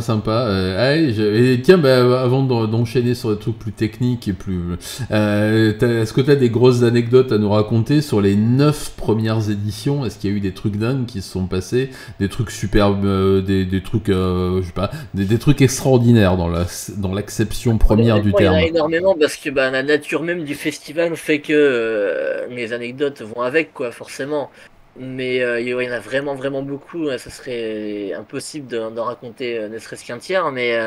sympa, sympa. Et tiens, bah, avant d'enchaîner sur des trucs plus techniques et plus... est-ce que tu as des grosses anecdotes à nous raconter sur les 9 premières éditions? Est-ce qu'il y a eu des trucs dingues qui se sont passés? Des trucs superbes, des trucs, je sais pas, des trucs extraordinaires dans l'acception première du terme? Il y en a énormément parce que bah, la nature même du festival fait que les anecdotes vont avec, quoi, forcément. Mais il y en a vraiment, vraiment beaucoup. Ça serait impossible d'en raconter ne serait-ce qu'un tiers. Mais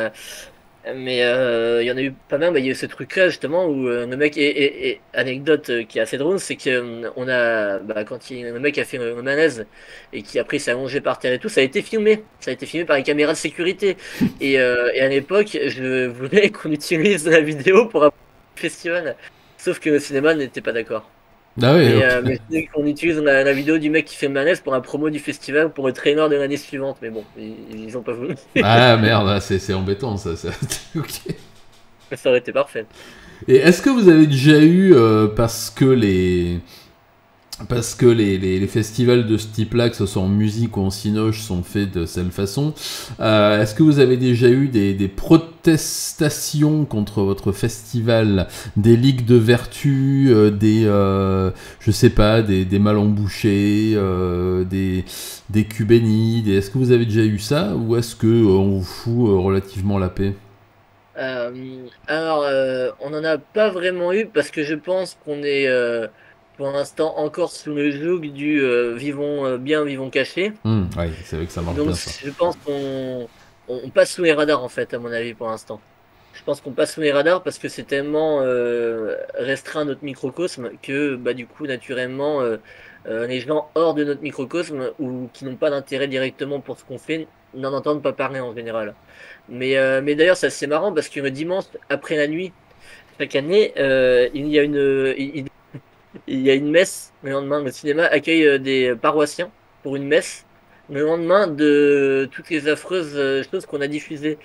il y en a eu pas mal. Bah, il y a eu ce truc-là, justement, où le mec. Et anecdote qui est assez drôle, c'est que on a. Bah, quand le mec a fait le malaise et qui après s'est allongé par terre et tout, ça a été filmé. Ça a été filmé par les caméras de sécurité. Et à l'époque, je voulais qu'on utilise la vidéo pour un festival. Sauf que le cinéma n'était pas d'accord. Ah oui, Mais, ok. mais je sais qu'on utilise la vidéo du mec qui fait le malaise pour un promo du festival pour le trailer de l'année suivante. Mais bon, ils ont pas voulu. Ah merde, c'est embêtant ça. Ok. Ça aurait été parfait. Et est-ce que vous avez déjà eu, parce que les festivals de ce type-là, que ce soit en musique ou en cinoche, sont faits de cette façon, est-ce que vous avez déjà eu des protestations contre votre festival, des ligues de vertu, je sais pas, des mal embouchés, des cubénides, est-ce que vous avez déjà eu ça, ou est-ce que on vous fout relativement la paix? Alors, on n'en a pas vraiment eu parce que je pense qu'on est pour l'instant encore sous le joug du vivons bien, vivons cachés. Ouais, c'est vrai que ça marche Donc, bien ça. je pense qu'on passe sous les radars en fait, à mon avis, pour l'instant. Je pense qu'on passe sous les radars parce que c'est tellement restreint notre microcosme que, bah, du coup, naturellement, les gens hors de notre microcosme ou qui n'ont pas d'intérêt directement pour ce qu'on fait n'en entendent pas parler en général. Mais d'ailleurs, c'est assez marrant parce que le dimanche après la nuit, chaque année, il y a une messe le lendemain. Le cinéma accueille des paroissiens pour une messe le lendemain de toutes les affreuses choses qu'on a diffusées.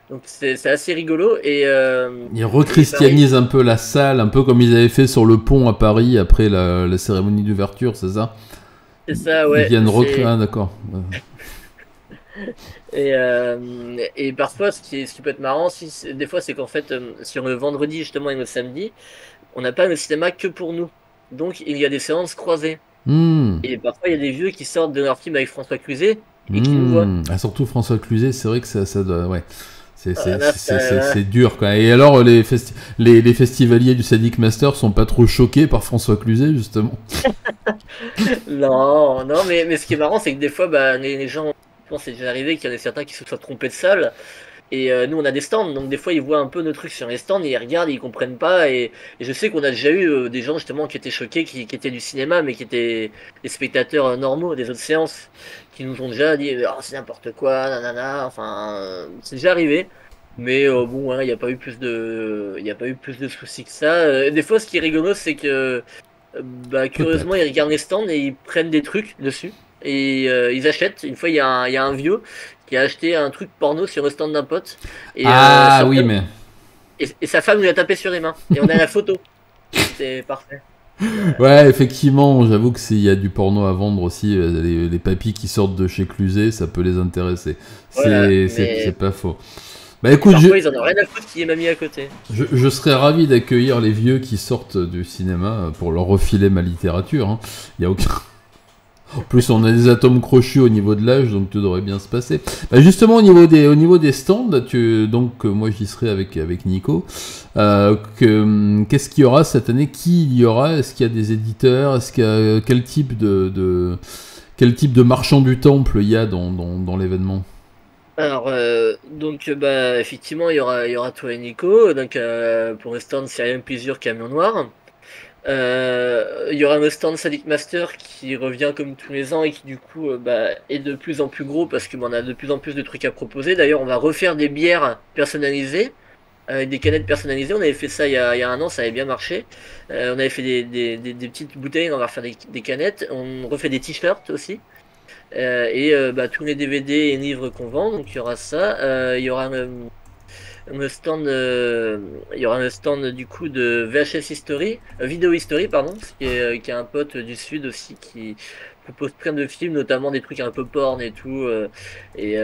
Donc c'est assez rigolo Ils et pareil, rechristianisent un peu la salle, un peu comme ils avaient fait sur le pont à Paris après la cérémonie d'ouverture, c'est ça? c'est ça, Ils ouais. viennent recréer... Ah, d'accord. Et parfois, ce qui peut être marrant, des fois, c'est qu'en fait, sur le vendredi justement et le samedi, on n'a pas le cinéma que pour nous. Donc il y a des séances croisées. Hmm. Et parfois, il y a des vieux qui sortent de leur film avec François Cluzet et qui nous voient. Ah, surtout François Cluzet, c'est vrai que ça doit... Ouais. Là, C'est dur, quoi. Et alors, les festivaliers du Sadic Master sont pas trop choqués par François Cluzet, justement? non, non, mais ce qui est marrant, c'est que des fois, bah, les gens, je pense que c'est déjà arrivé qu'il y en a certains qui se soient trompés de salle. Et nous, on a des stands, donc des fois, ils voient un peu nos trucs sur les stands, et ils regardent, et ils comprennent pas. Et je sais qu'on a déjà eu des gens justement qui étaient choqués, qui étaient du cinéma, mais qui étaient des spectateurs normaux des autres séances, qui nous ont déjà dit, oh, c'est n'importe quoi, nanana. Enfin, c'est déjà arrivé. Mais bon, hein, il n'y a pas eu il y a pas eu plus de soucis que ça. Des fois, ce qui est rigolo, c'est que bah, curieusement, ils Peut-être. regardent les stands et ils prennent des trucs dessus. Et ils achètent. Une fois, il y a un vieux qui a acheté un truc porno sur le stand d'un pote. Et, Ah, oui, mais... et sa femme lui a tapé sur les mains. Et on a la photo. C'était parfait. Ouais, effectivement, j'avoue que s'il y a du porno à vendre aussi, les papys qui sortent de chez Cluzet, ça peut les intéresser. Voilà. C'est Mais pas faux. Bah et écoute, parfois, ils en ont rien à foutre qui est mamie à côté. je serais ravi d'accueillir les vieux qui sortent du cinéma pour leur refiler ma littérature. Hein. Il y a aucun... En plus, on a des atomes crochus au niveau de l'âge, donc tout devrait bien se passer. Bah justement, au niveau des stands, donc moi j'y serai avec Nico. Qu'est-ce qu'il y aura cette année? Qui il y aura? Est-ce qu'il y a des éditeurs? Est-ce qu'il y a quel type de marchand du temple il y a dans l'événement? Alors, donc, bah, effectivement, il y aura toi et Nico. Donc, pour le stand, c'est même plusieurs camions noirs. Il y aura un stand Sadic Master qui revient comme tous les ans et qui du coup bah, est de plus en plus gros parce qu'on a de plus en plus de trucs à proposer. D'ailleurs, on va refaire des bières personnalisées avec des canettes personnalisées. On avait fait ça il y a un an, ça avait bien marché. On avait fait des petites bouteilles, on va refaire des canettes. On refait des t-shirts aussi. Bah, tous les DVD et livres qu'on vend, donc il y aura ça. Il y aura le stand, il y aura un stand du coup de VHS History, Vidéo History, pardon, qui est un pote du Sud aussi propose plein de films, notamment des trucs un peu porn et tout. Et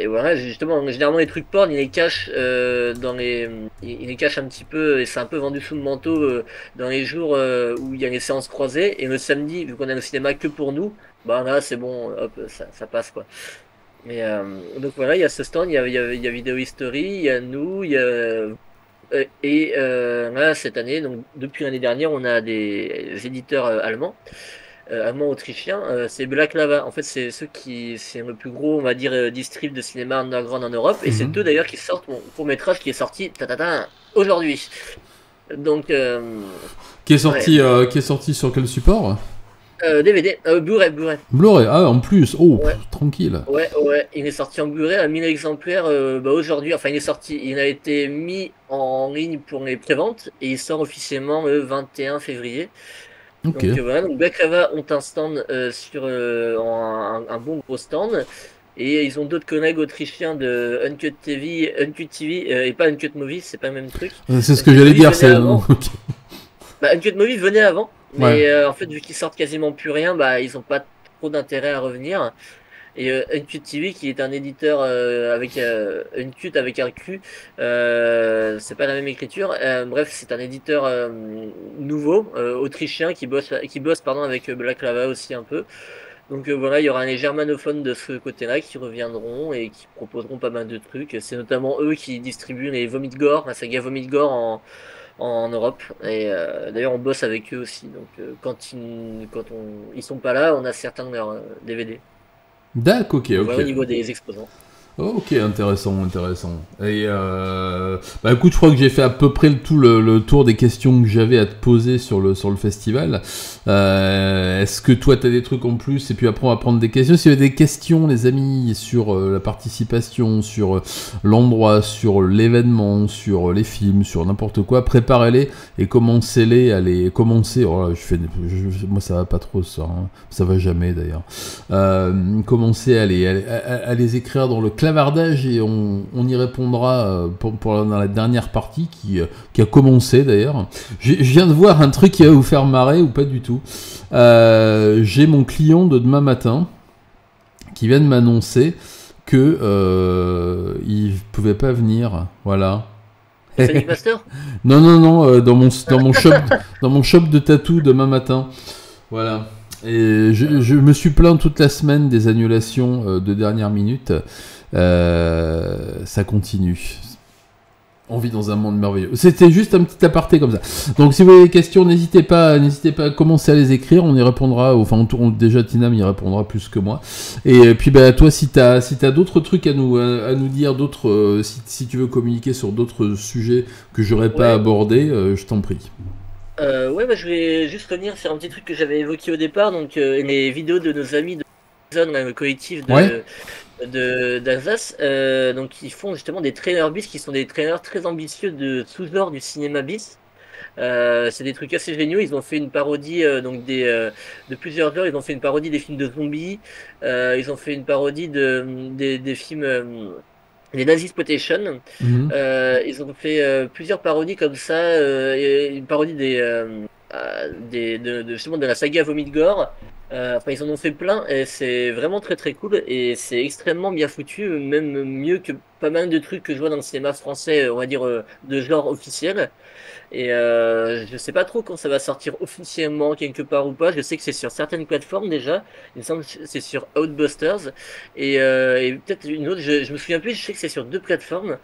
voilà, justement, généralement les trucs porn, ils les cachent ils les cachent un petit peu et c'est un peu vendu sous le manteau dans les jours où il y a les séances croisées. Et le samedi, vu qu'on a le cinéma que pour nous, bah là c'est bon, hop, ça passe quoi. Mais donc voilà, il y a ce stand, il y a Video History, il y a nous, il y a là cette année, donc depuis l'année dernière, on a des éditeurs allemands, allemands-autrichiens. C'est Black Lava. En fait, c'est le plus gros, on va dire, distrib de cinéma underground en Europe, et c'est eux d'ailleurs qui sortent mon court métrage qui est sorti aujourd'hui. Donc Qui est sorti sur quel support? DVD, Blu-ray. Blu-ray, ah en plus, oh Ouais. tranquille. Ouais, il est sorti en Blu-ray à 1000 exemplaires aujourd'hui. Enfin, il a été mis en ligne pour les préventes et il sort officiellement le 21 février. Ok. Donc voilà, donc Black Lava ont un stand un bon gros stand. Et ils ont d'autres collègues autrichiens de Uncut TV, et pas Uncut Movie, c'est pas le même truc. C'est ce que j'allais dire, c'est. Bah, Uncut Movie venait avant, mais Ouais. en fait, vu qu'ils sortent quasiment plus rien, bah, ils ont pas trop d'intérêt à revenir. Et Uncut TV, qui est un éditeur avec Uncut avec un Q, c'est pas la même écriture. Bref, c'est un éditeur nouveau, autrichien, qui bosse pardon, avec Black Lava aussi un peu. Donc voilà, il y aura les germanophones de ce côté-là qui reviendront et qui proposeront pas mal de trucs. C'est notamment eux qui distribuent les Vomit Gore, la saga Vomit Gore en Europe. Et d'ailleurs, on bosse avec eux aussi. Donc ils sont pas là, on a certains de leurs DVD. D'accord, ok. Voilà au niveau des exposants. Ok, intéressant. Et bah écoute, je crois que j'ai fait à peu près le tour des questions que j'avais à te poser sur le festival. Est-ce que toi t'as des trucs en plus? Et puis après on va prendre des questions. S'il y a des questions, les amis, sur la participation, sur l'endroit, sur l'événement, sur les films, sur n'importe quoi, préparez-les et commencez-les à les commencer. Oh là, moi ça va pas trop ça, hein. Ça va jamais d'ailleurs. Commencez à les écrire dans le clavardage et on y répondra dans la dernière partie qui a commencé d'ailleurs. Je viens de voir un truc qui va vous faire marrer ou pas du tout. J'ai mon client de demain matin qui vient de m'annoncer que il pouvait pas venir. Voilà. Sonic Master? Non, dans mon shop de tatou demain matin. Voilà. Et je me suis plaint toute la semaine des annulations de dernière minute. Ça continue. On vit dans un monde merveilleux. C'était juste un petit aparté comme ça. Donc si vous avez des questions, n'hésitez pas à commencer à les écrire. On y répondra. Enfin, déjà Tina m'y répondra plus que moi. Et puis bah toi, si t'as d'autres trucs à nous dire, si tu veux communiquer sur d'autres sujets que j'aurais pas abordés, je t'en prie. Bah, je vais juste revenir sur un petit truc que j'avais évoqué au départ, donc les vidéos de nos amis de le collectif d'Alsace, donc ils font justement des trailers bis qui sont des trailers très ambitieux de sous-genre du cinéma bis. C'est des trucs assez géniaux. Ils ont fait une parodie de plusieurs heures. Ils ont fait une parodie des films de zombies. Ils ont fait une parodie des films. Les Nazisploitation. Ils ont fait plusieurs parodies comme ça. Une parodie justement de la saga Vomit Gore. Enfin, ils en ont fait plein et c'est vraiment très très cool et c'est extrêmement bien foutu, même mieux que pas mal de trucs que je vois dans le cinéma français, on va dire de genre officiel. Et je sais pas trop quand ça va sortir officiellement quelque part ou pas. Je sais que c'est sur certaines plateformes déjà. Il me semble que c'est sur Outbusters et peut-être une autre. Je me souviens plus. Je sais que c'est sur 2 plateformes.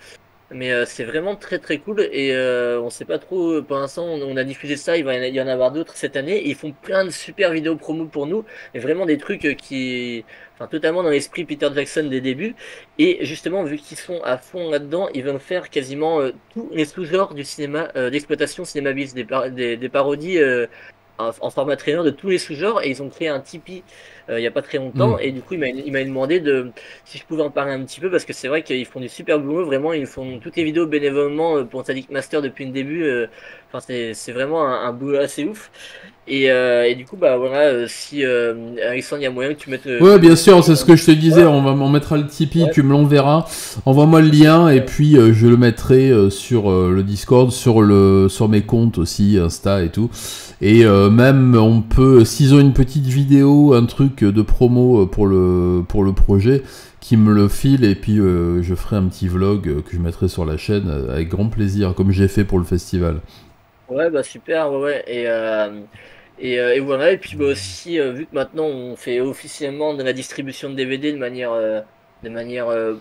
Mais c'est vraiment très très cool et on sait pas trop, pour l'instant on a diffusé ça, il va y en avoir d'autres cette année et ils font plein de super vidéos promo pour nous et vraiment des trucs enfin totalement dans l'esprit Peter Jackson des débuts et justement vu qu'ils sont à fond là-dedans, ils veulent faire quasiment tous les sous-genres du cinéma d'exploitation cinéma bis, des parodies en format trailer de tous les sous-genres et ils ont créé un Tipeee il y a pas très longtemps et du coup il m'a demandé si je pouvais en parler un petit peu parce que c'est vrai qu'ils font du super boulot, vraiment ils font toutes les vidéos bénévolement pour Sadik Master depuis le début. Enfin c'est vraiment un boulot assez ouf et du coup bah voilà, si Alexandre il y a moyen que tu mettes ouais bien sûr, c'est ce que je te disais, on mettra le Tipeee, tu me l'enverras, envoie-moi le lien et puis je le mettrai sur le Discord, sur mes comptes aussi, Insta et tout. Et même on peut, s'ils ont une petite vidéo, un truc de promo pour le projet, qui me le file et puis je ferai un petit vlog que je mettrai sur la chaîne avec grand plaisir, comme j'ai fait pour le festival. Ouais, bah super, ouais, ouais. Et voilà, et puis bah aussi, vu que maintenant on fait officiellement de la distribution de DVD de manière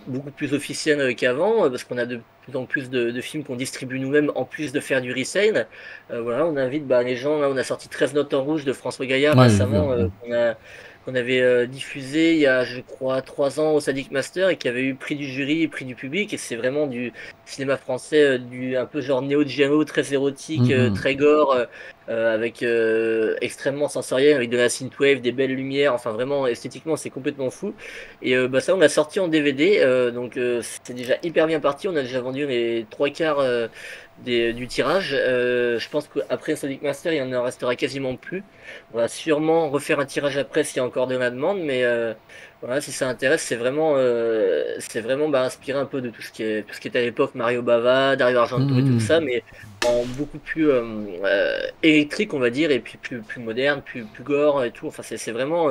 beaucoup plus officielle qu'avant, parce qu'on a de plus en plus de films qu'on distribue nous-mêmes en plus de faire du resale. Voilà, on invite bah, les gens. Là, on a sorti 13 notes en rouge de François Gaillard Ouais, j'ai vu. récemment, qu'on avait diffusé il y a, je crois, 3 ans au Sadic Master et qui avait eu prix du jury et prix du public. Et c'est vraiment du cinéma français, un peu genre Neo Geo, très érotique, Mhm. très gore. Avec extrêmement sensoriel, avec de la synthwave, des belles lumières, enfin vraiment esthétiquement c'est complètement fou. Et bah ça on l'a sorti en DVD, donc c'est déjà hyper bien parti, on a déjà vendu les trois quarts du tirage. Je pense qu'après Sonic Master il en en restera quasiment plus. On va sûrement refaire un tirage après s'il y a encore de la demande, mais voilà, si ça intéresse, c'est vraiment bah, inspiré un peu de tout ce qui était à l'époque Mario Bava, Dario Argento et tout Mhm. ça, mais en beaucoup plus électrique, on va dire, et puis plus moderne, plus gore et tout. Enfin, c'est vraiment.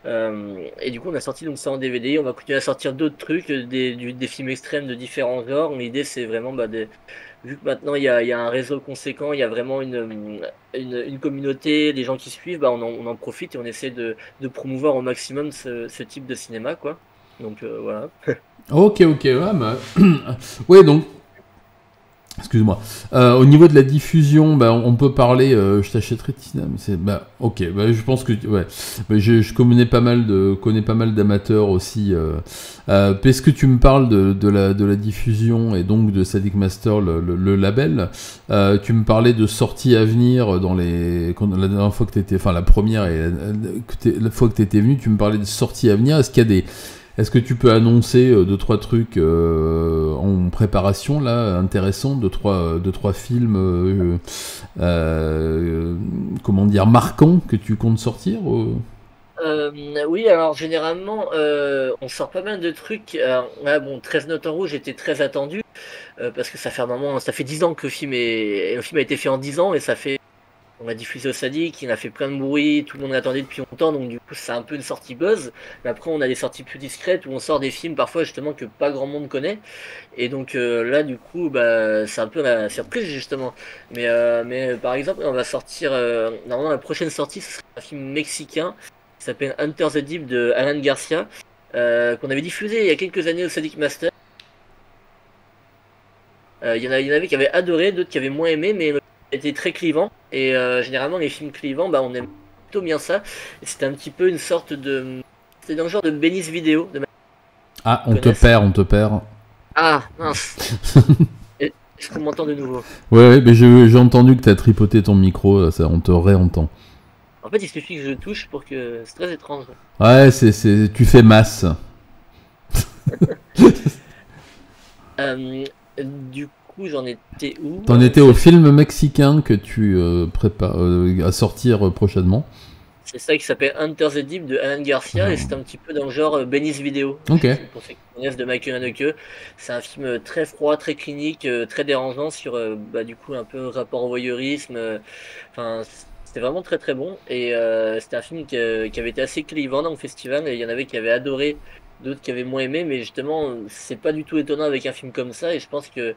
Et du coup, on a sorti donc ça en DVD. On va continuer à sortir d'autres trucs, des films extrêmes de différents genres. L'idée, c'est vraiment, bah, vu que maintenant il y a un réseau conséquent, il y a vraiment une communauté, des gens qui suivent, bah, on en profite et on essaie de promouvoir au maximum ce type de cinéma, quoi. Donc voilà. Ok, ok, ouais, bah... ouais, donc excuse-moi. Au niveau de la diffusion, bah, on peut parler. Je t'achèterai Tina, mais c'est bah ok. Bah, je pense que ouais. Bah, je connais pas mal d'amateurs aussi. Puisque tu me parles de la diffusion et donc de Sadik Master, le label, tu me parlais de sorties à venir la dernière fois que t'étais, enfin la première et la fois que t'étais venu, tu me parlais de sorties à venir. Est-ce que tu peux annoncer deux trois trucs en préparation là intéressants, deux trois films comment dire marquants que tu comptes sortir Oui, alors généralement, on sort pas mal de trucs. Alors, là, bon, 13 notes en rouge était très attendu, parce que ça fait un moment, ça fait 10 ans que le film a été fait en 10 ans, et on l'a diffusé au Sadic, il a fait plein de bruit, tout le monde l'attendait depuis longtemps, donc du coup c'est un peu une sortie buzz. Mais après on a des sorties plus discrètes où on sort des films parfois justement que pas grand monde connaît. Et donc là du coup bah, c'est un peu la surprise justement. Mais par exemple on va sortir, normalement la prochaine sortie ce sera un film mexicain qui s'appelle Hunter the Deep de Alan Garcia, qu'on avait diffusé il y a quelques années au Sadic Master. Il y en avait qui avaient adoré, d'autres qui avaient moins aimé, mais le film était très clivant. Et généralement, les films clivants, bah, on aime plutôt bien ça. Et c'était un petit peu une sorte de. C'était dans le genre de bénisse vidéo, de Ah, qui connaissent. on te perd. Ah, mince. Est-ce qu'on m'entend de nouveau? Ouais, ouais, mais j'ai entendu que t'as tripoté ton micro, ça, on te réentend. En fait, il suffit que je touche pour que. C'est très étrange. Ouais, tu fais masse. Euh, du coup, j'en étais où? T'en étais au film mexicain que tu prépares à sortir prochainement. C'est ça qui s'appelle Hunter the Deep de Alan Garcia et c'est un petit peu dans le genre Benny's Vidéo. Ok. Pour ceux qui connaissent de Michael Haneke. C'est un film très froid, très clinique, très dérangeant sur bah, du coup un peu rapport au voyeurisme. Enfin, c'était vraiment très très bon et c'était un film qui avait été assez clivant dans le festival et il y en avait qui avaient adoré, d'autres qui avaient moins aimé, mais justement c'est pas du tout étonnant avec un film comme ça et je pense que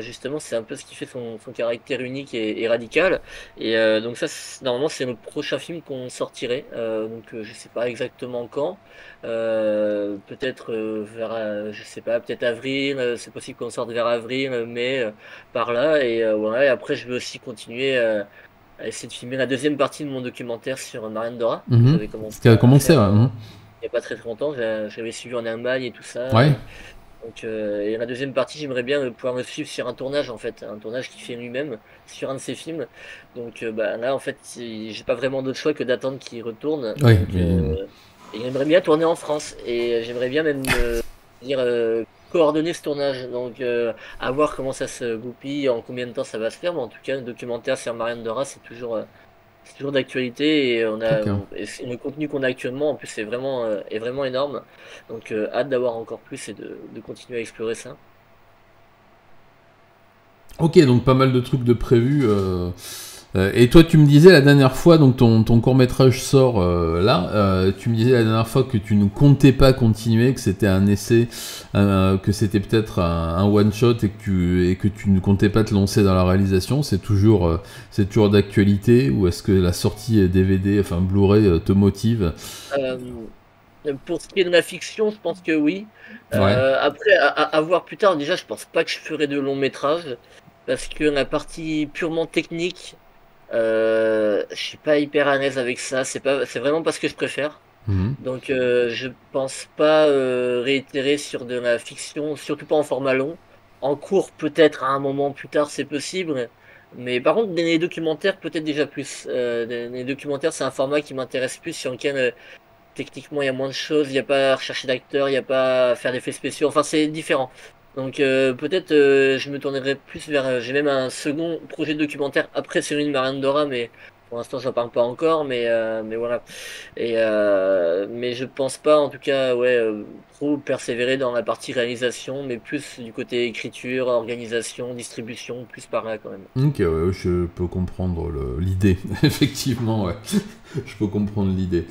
justement, c'est un peu ce qui fait son caractère unique et radical. Et donc ça, normalement, c'est le prochain film qu'on sortirait. Donc je sais pas exactement quand. Peut-être vers, je sais pas, peut-être avril. C'est possible qu'on sorte vers avril, mai, par là. Et ouais. Après, je vais aussi continuer à essayer de filmer la deuxième partie de mon documentaire sur Marianne Dora que Mhm. j'avais commencé Ce qui a à commencé, faire ouais. Mhm. il y a pas très très longtemps. J'avais suivi en Allemagne et tout ça. Ouais. Donc, et la deuxième partie, j'aimerais bien pouvoir me suivre sur un tournage en fait, un tournage qu'il fait lui-même sur un de ses films. Donc bah, là, en fait, j'ai pas vraiment d'autre choix que d'attendre qu'il retourne. Ouais, Donc, mais... et j'aimerais bien tourner en France et j'aimerais bien même dire coordonner ce tournage. Donc, à voir comment ça se goupille, en combien de temps ça va se faire. Mais en tout cas, le documentaire sur Marianne Dora, c'est toujours d'actualité et D'accord. le contenu qu'on a actuellement en plus est vraiment énorme. Donc hâte d'avoir encore plus et de continuer à explorer ça. Ok, donc pas mal de trucs de prévus. Et toi, tu me disais la dernière fois, donc ton court-métrage sort là, tu me disais la dernière fois que tu ne comptais pas continuer, que c'était un essai, que c'était peut-être un one-shot et que tu ne comptais pas te lancer dans la réalisation. C'est toujours d'actualité, ou est-ce que la sortie DVD, enfin Blu-ray, te motive? Euh, pour ce qui est de la fiction, je pense que oui. Ouais. Après, à voir plus tard, déjà, je pense pas que je ferai de long métrage, parce que la partie purement technique, je suis pas hyper à l'aise avec ça. C'est vraiment pas ce que je préfère. Mhm. Donc, je pense pas réitérer sur de la fiction, surtout pas en format long. En cours, peut-être à un moment plus tard, c'est possible. Mais par contre, les documentaires, peut-être déjà plus. Les documentaires, c'est un format qui m'intéresse plus, sur lequel techniquement il y a moins de choses. Il n'y a pas à rechercher d'acteurs, il n'y a pas à faire d'effets spéciaux. Enfin, c'est différent. Donc, peut-être je me tournerai plus vers. J'ai même un second projet de documentaire après celui de Marianne Dora, mais pour l'instant, j'en parle pas encore. Mais voilà. Mais je pense pas, en tout cas, ouais, trop persévérer dans la partie réalisation, mais plus du côté écriture, organisation, distribution, plus par là quand même. Ok, ouais, je peux comprendre l'idée, effectivement, ouais. Je peux comprendre l'idée.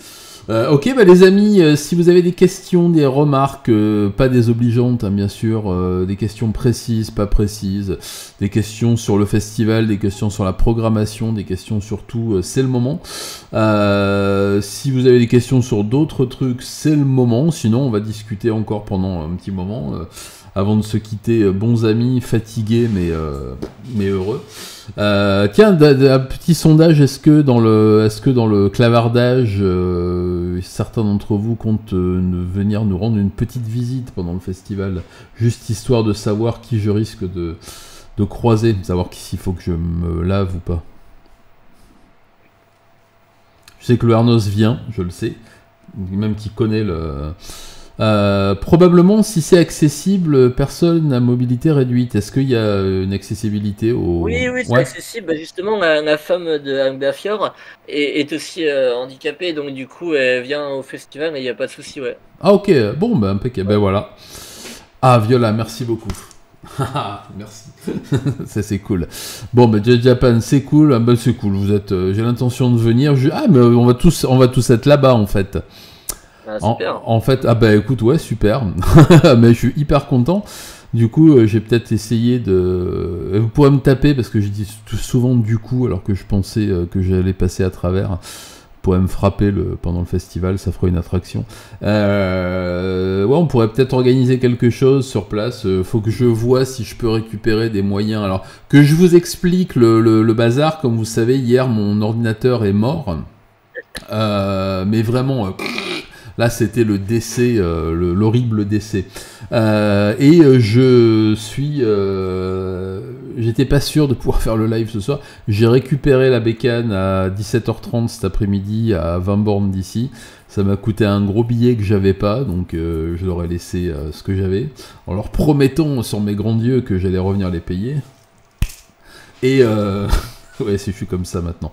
Ok, bah les amis, si vous avez des questions, des remarques, pas désobligeantes, hein, bien sûr, des questions précises, pas précises, des questions sur le festival, des questions sur la programmation, des questions sur tout, c'est le moment. Si vous avez des questions sur d'autres trucs, c'est le moment. Sinon, on va discuter encore pendant un petit moment. Avant de se quitter, bons amis, fatigués mais heureux. Tiens, un petit sondage, est-ce que dans le clavardage, certains d'entre vous comptent venir nous rendre une petite visite pendant le festival, juste histoire de savoir qui je risque de croiser, savoir s'il faut que je me lave ou pas. Je sais que le Arnos vient, je le sais, même qui connaît le... probablement, si c'est accessible, personne à mobilité réduite. Est-ce qu'il y a une accessibilité au... Oui, oui, c'est Ouais. accessible. Bah, justement, la femme de Angbafior est aussi handicapée, donc du coup, elle vient au festival et il n'y a pas de souci, ouais. Ah ok, bon, bah impeccable, ben voilà. Ah Viola, merci beaucoup. Merci. Ça c'est cool. Bon, bah Japan, c'est cool. Ah, bah, c'est cool. Vous êtes. J'ai l'intention de venir. Ah, mais on va tous être là-bas en fait. Ah, super. En fait, ah bah écoute, ouais, super. Mais je suis hyper content. Du coup, j'ai peut-être essayé de. Vous pourrez me taper parce que je dis souvent du coup alors que je pensais que j'allais passer à travers. Vous pourrez me frapper pendant le festival, ça fera une attraction. Ouais, on pourrait peut-être organiser quelque chose sur place. Faut que je vois si je peux récupérer des moyens. Alors, que je vous explique le bazar. Comme vous savez, hier, mon ordinateur est mort. Mais vraiment... là, c'était le décès, l'horrible décès. Je suis... j'étais pas sûr de pouvoir faire le live ce soir. J'ai récupéré la bécane à 17h30 cet après-midi à 20 bornes d'ici. Ça m'a coûté un gros billet que j'avais pas, donc je leur ai laissé ce que j'avais, en leur promettant sur mes grands dieux que j'allais revenir les payer. Et... ouais, je suis comme ça maintenant.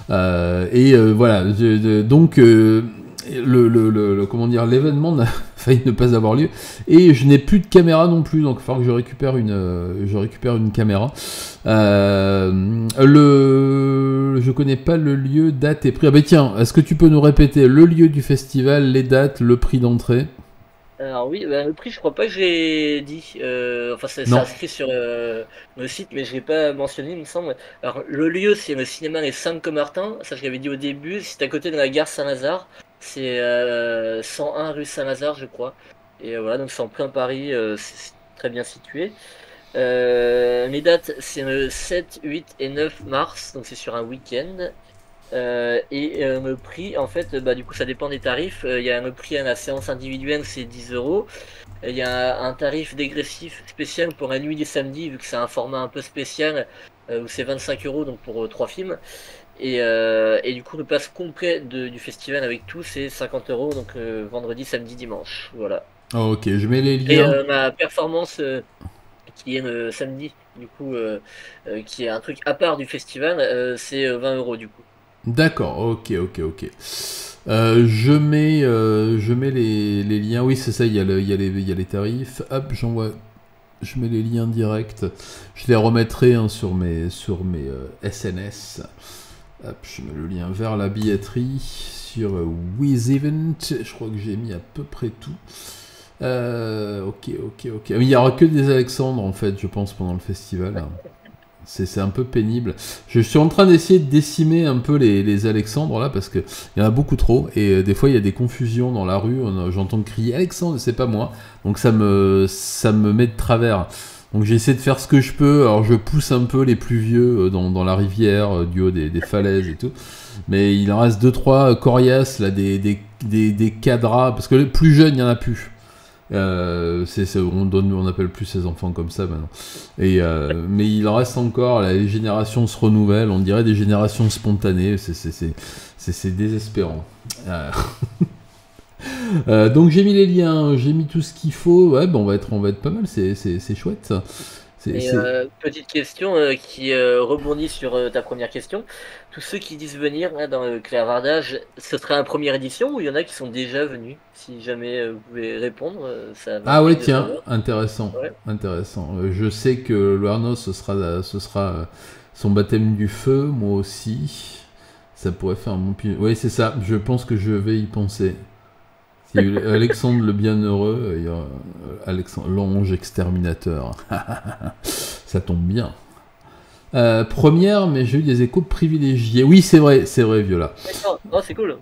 Voilà, donc... comment dire, l'événement n'a failli ne pas avoir lieu et je n'ai plus de caméra non plus, donc il va falloir que je récupère une caméra. Je connais pas le lieu, date et prix. Ah bah tiens, est-ce que tu peux nous répéter le lieu du festival, les dates, le prix d'entrée? Alors oui, bah, le prix, je crois pas que j'ai dit. Enfin, c'est Non. inscrit sur le site, mais je l'ai pas mentionné, il me semble. Alors, le lieu, c'est le cinéma Les 5 Comartins. Ça, je l'avais dit au début. C'est à côté de la gare Saint-Lazare. C'est 101 rue Saint-Lazare, je crois. Et voilà, donc c'est en plein Paris. C'est très bien situé. Les dates, c'est le 7, 8 et 9 mars. Donc, c'est sur un week-end. Le prix, en fait, bah, du coup, ça dépend des tarifs. Il y a le prix à la séance individuelle, c'est 10 euros. Il y a un tarif dégressif spécial pour la nuit du samedi, vu que c'est un format un peu spécial, où c'est 25 euros donc pour 3 films. Et du coup, le pass complet du festival avec tout, c'est 50 euros, donc vendredi, samedi, dimanche. Voilà. Oh, ok, je mets les Et liens. ma performance, qui est le samedi, du coup, qui est un truc à part du festival, c'est 20 euros du coup. D'accord, ok. Je mets les liens. Oui, c'est ça, il y a les tarifs. Hop, j'envoie je mets les liens directs. Je les remettrai hein, sur mes SNS. Hop, je mets le lien vers la billetterie sur WizEvent. Je crois que j'ai mis à peu près tout. Ok. Mais il n'y aura que des Alexandres en fait, je pense, pendant le festival. C'est un peu pénible. Je suis en train d'essayer de décimer un peu les Alexandres là parce qu'il y en a beaucoup trop et des fois il y a des confusions dans la rue. J'entends crier Alexandre, c'est pas moi. Donc ça me met de travers. Donc j'essaie de faire ce que je peux. Alors je pousse un peu les plus vieux dans la rivière du haut des falaises et tout. Mais il en reste 2-3 coriaces là, des cadras parce que les plus jeunes il y en a plus. On appelle plus ces enfants comme ça maintenant. Mais il en reste encore, les générations se renouvellent, on dirait des générations spontanées, c'est désespérant. Donc j'ai mis les liens, j'ai mis tout ce qu'il faut, ouais, on va être pas mal, c'est chouette ça. Petite question qui rebondit sur ta première question. Tous ceux qui disent venir là, dans le clavardage, ce serait une première édition ou il y en a qui sont déjà venus? Si jamais vous pouvez répondre, ça va. Ah ouais, tiens, intéressant. Ouais. Intéressant. Je sais que le Arnaud, ce sera son baptême du feu, moi aussi. Ça pourrait faire un bon pied. Oui, c'est ça, je pense que je vais y penser. Alexandre le Bienheureux, il y aura Alexandre l'ange exterminateur. Ça tombe bien. Première, mais j'ai eu des échos privilégiés. Oui, c'est vrai, Viola. D'accord, oh, c'est cool.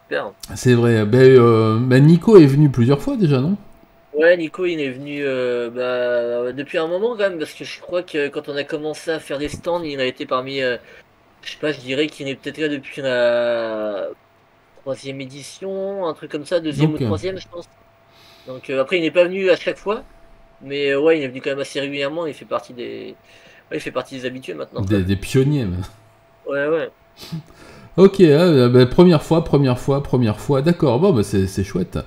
Super. C'est vrai. Nico est venu plusieurs fois déjà, non? Ouais, Nico, il est venu depuis un moment quand même, parce que je crois que quand on a commencé à faire des stands, il a été parmi, je sais pas, je dirais qu'il est peut-être là depuis la troisième édition, un truc comme ça, deuxième ou troisième, je pense. Donc après, il n'est pas venu à chaque fois, mais ouais, il est venu quand même assez régulièrement. Il fait partie des habitués maintenant. Des pionniers. Même. Ouais. Ok, première fois. D'accord, bon, c'est chouette.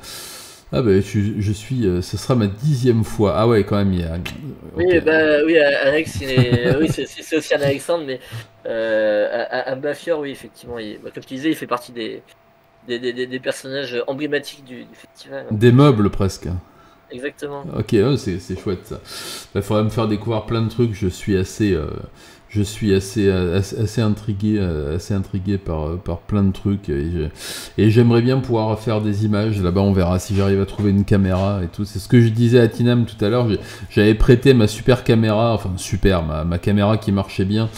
Ah je suis, ce sera ma 10e fois. Ah ouais, quand même, il y a. Okay. Oui, Alex, c'est aussi un Alexandre, mais un Bafior, oui, effectivement, comme tu disais, il fait partie des personnages emblématiques du festival. Des meubles presque. Exactement. Ok, c'est chouette ça. Il faudrait me faire découvrir plein de trucs. Je suis assez intrigué par plein de trucs et j'aimerais bien pouvoir faire des images. Là-bas, on verra si j'arrive à trouver une caméra et tout. C'est ce que je disais à Tinam tout à l'heure. J'avais prêté ma super caméra, enfin super, ma caméra qui marchait bien.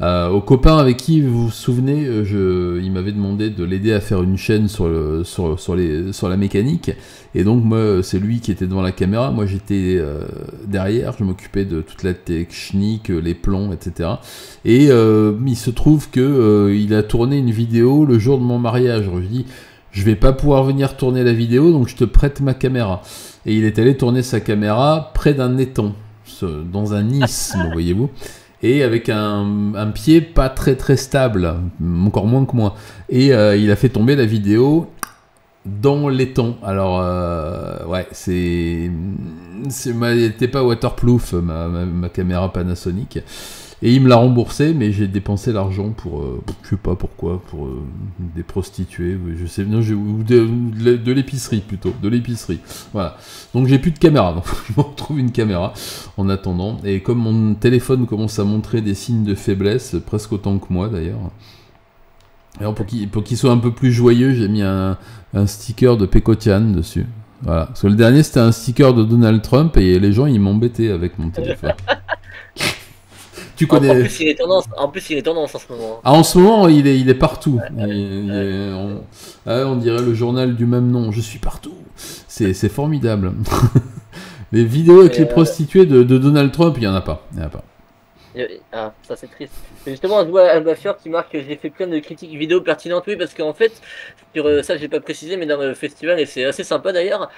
Au copain avec qui, vous vous souvenez, il m'avait demandé de l'aider à faire une chaîne sur la mécanique, et donc moi c'est lui qui était devant la caméra, moi j'étais derrière, je m'occupais de toute la technique, les plans, etc. Et il se trouve que il a tourné une vidéo le jour de mon mariage. Je lui dis, je vais pas pouvoir venir tourner la vidéo, donc je te prête ma caméra. Et il est allé tourner sa caméra près d'un étang, dans un isthme, voyez-vous. Et avec un pied pas très stable, encore moins que moi. Et il a fait tomber la vidéo dans l'étang. Alors, ouais, elle n'était pas waterproof, ma caméra Panasonic. Et il me l'a remboursé, mais j'ai dépensé l'argent pour, je sais pas pourquoi, pour des prostituées, je sais, non, ou de l'épicerie plutôt, de l'épicerie. Voilà. Donc j'ai plus de caméra, donc je me retrouve une caméra en attendant. Et comme mon téléphone commence à montrer des signes de faiblesse, presque autant que moi d'ailleurs. Alors pour qu'il soit un peu plus joyeux, j'ai mis un sticker de Pekotian dessus. Voilà. Parce que le dernier c'était un sticker de Donald Trump et les gens ils m'embêtaient avec mon téléphone. Tu connais... En plus, il est tendance en ce moment. Ah, en ce moment, il est partout. On dirait le journal du même nom. Je suis partout. C'est formidable. Les vidéos avec les prostituées de Donald Trump, il n'y en a pas. Ah, ça c'est triste. Mais justement, je vois un Bafior qui marque que j'ai fait plein de critiques vidéo pertinentes. Oui, parce qu'en fait, sur ça, j'ai pas précisé, mais dans le festival, et c'est assez sympa d'ailleurs,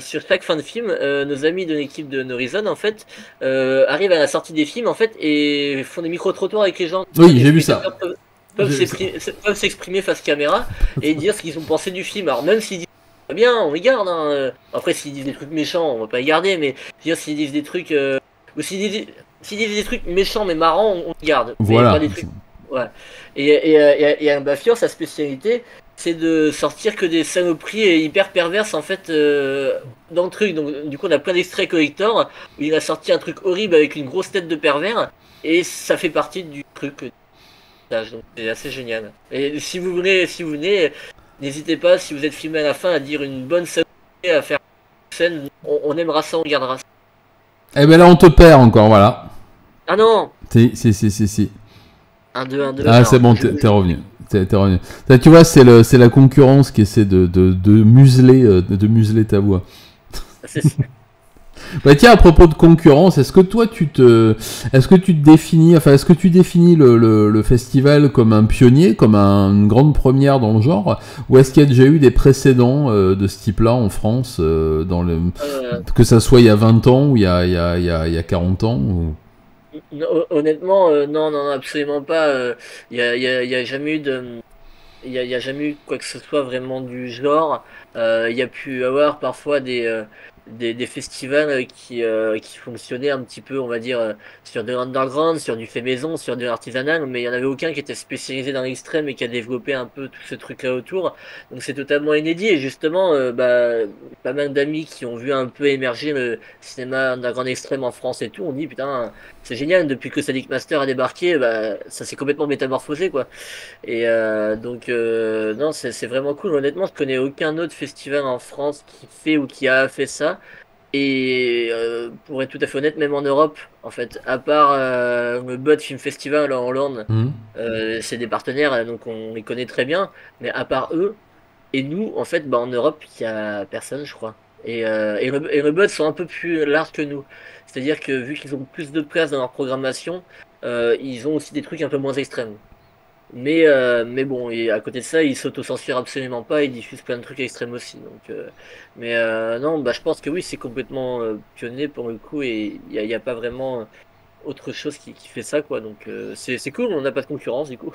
sur chaque fin de film, nos amis de l'équipe de Horizon, en fait, arrivent à la sortie des films, en fait, et font des micro-trottoirs avec les gens. Oui, j'ai vu ça. Peuvent s'exprimer face caméra et dire ce qu'ils ont pensé du film. Alors, même s'ils disent pas bien, on les garde. Hein. Après, s'ils disent des trucs méchants, on va pas les garder, mais dire s'ils disent des trucs. Ou s'ils disent des trucs méchants mais marrants, on les garde. Voilà. Pas des trucs... Ouais. Et un Bafior, sa spécialité, c'est de sortir que des saloperies et hyper perverses en fait dans le truc. Donc du coup on a plein d'extraits collector où il a sorti un truc horrible avec une grosse tête de pervers et ça fait partie du truc. Donc c'est assez génial. Et si vous venez, n'hésitez pas si vous êtes filmé à la fin à dire une bonne saloperie, à faire une scène. On aimera ça, on regardera ça. Eh ben là, on te perd encore, voilà. Ah non. Si. 1-2. Ah, c'est bon, t'es revenu. T'es revenu. Ça, tu vois, c'est la concurrence qui essaie de museler ta voix. C'est ça. Bah tiens, à propos de concurrence, est-ce que tu définis, enfin, est-ce que tu définis le festival comme un pionnier, comme une grande première dans le genre, ou est-ce qu'il y a déjà eu des précédents de ce type-là en France, que ça soit il y a 20 ans ou il y a 40 ans ou... Honnêtement, non, absolument pas. Il y a jamais eu de, il y a jamais eu quoi que ce soit vraiment du genre. Il y a pu avoir parfois des festivals qui fonctionnaient un petit peu, on va dire, sur de l'underground, sur du fait maison, sur de l'artisanal, mais il n'y en avait aucun qui était spécialisé dans l'extrême et qui a développé un peu tout ce truc-là autour. Donc c'est totalement inédit et justement, pas mal d'amis qui ont vu un peu émerger le cinéma underground extrême en France et tout, on dit putain, c'est génial, depuis que Sadic Master a débarqué, ça s'est complètement métamorphosé quoi. Et non, c'est vraiment cool. Honnêtement, je connais aucun autre festival en France qui fait ou qui a fait ça. Et pour être tout à fait honnête, même en Europe, en fait, à part le Bud Film Festival en Hollande, Hmm. c'est des partenaires, donc on les connaît très bien. Mais à part eux et nous, en fait, en Europe, il y a personne, je crois. Et le Bud sont un peu plus larges que nous. C'est-à-dire que vu qu'ils ont plus de place dans leur programmation, ils ont aussi des trucs un peu moins extrêmes. Mais bon, et à côté de ça, ils s'autocensurent absolument pas, ils diffusent plein de trucs extrêmes aussi. Donc, non, je pense que oui, c'est complètement pionnier pour le coup, et il y a pas vraiment autre chose qui fait ça, quoi. Donc, c'est cool, on n'a pas de concurrence du coup.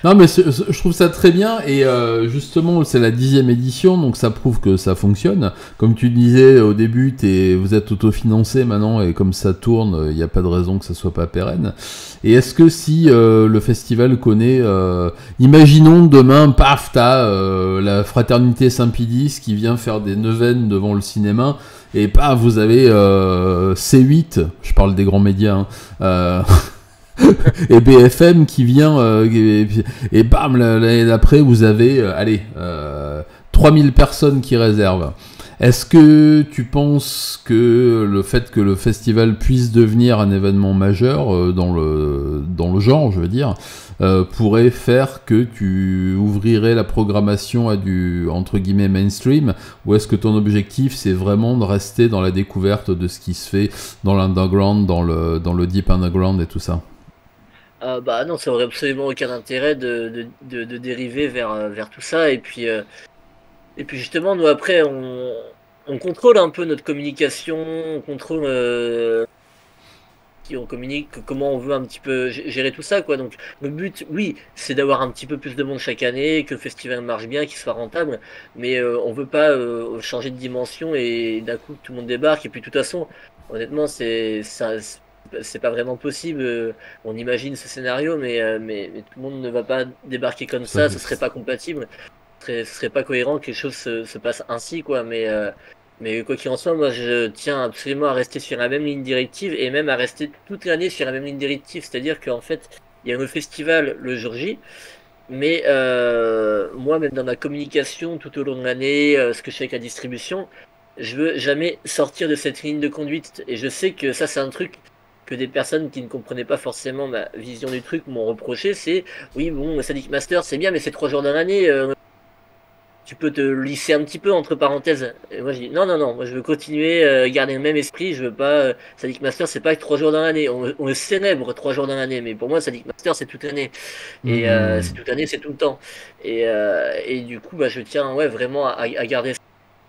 Non, mais je trouve ça très bien et justement c'est la 10e édition donc ça prouve que ça fonctionne. Comme tu disais au début, vous êtes autofinancé maintenant et comme ça tourne, il n'y a pas de raison que ça soit pas pérenne. Et est-ce que si le festival connaît, imaginons demain, paf, t'as la fraternité Saint-Pidis qui vient faire des neuvaines devant le cinéma et paf, vous avez C8, je parle des grands médias, hein, et BFM qui vient et bam, l'année d'après vous avez 3000 personnes qui réservent. Est-ce que tu penses que le fait que le festival puisse devenir un événement majeur dans le genre, je veux dire, pourrait faire que tu ouvrirais la programmation à du entre guillemets mainstream, ou est-ce que ton objectif c'est vraiment de rester dans la découverte de ce qui se fait dans l'underground, dans le deep underground et tout ça? Bah non, ça aurait absolument aucun intérêt de dériver vers tout ça. Et puis justement, nous après, on contrôle un peu notre communication, on contrôle qui on communique, comment on veut un petit peu gérer tout ça, quoi. Donc le but, oui, c'est d'avoir un petit peu plus de monde chaque année, que le festival marche bien, qu'il soit rentable, mais on veut pas changer de dimension et d'un coup tout le monde débarque. Et puis de toute façon, honnêtement, c'est pas vraiment possible. On imagine ce scénario, mais tout le monde ne va pas débarquer comme ça, ce serait pas compatible, ce serait pas cohérent que les choses se passent ainsi, quoi. Mais quoi qu'il en soit, moi je tiens absolument à rester sur la même ligne directive et même à rester toute l'année sur la même ligne directive. C'est-à-dire qu'en fait, il y a le festival le jour J, mais moi, même dans ma communication tout au long de l'année, ce que je fais avec la distribution, je veux jamais sortir de cette ligne de conduite. Et je sais que ça, c'est un truc que des personnes qui ne comprenaient pas forcément ma vision du truc m'ont reproché. C'est oui, bon, Sadic Master, c'est bien, mais c'est 3 jours dans l'année. Tu peux te lisser un petit peu entre parenthèses. Et moi je dis non, moi je veux continuer, garder le même esprit, je veux pas. Sadic Master c'est pas que 3 jours dans l'année, on le célèbre 3 jours dans l'année, mais pour moi Sadic Master c'est toute l'année. Et c'est toute l'année, c'est tout le temps. Et du coup je tiens ouais, vraiment à garder ça.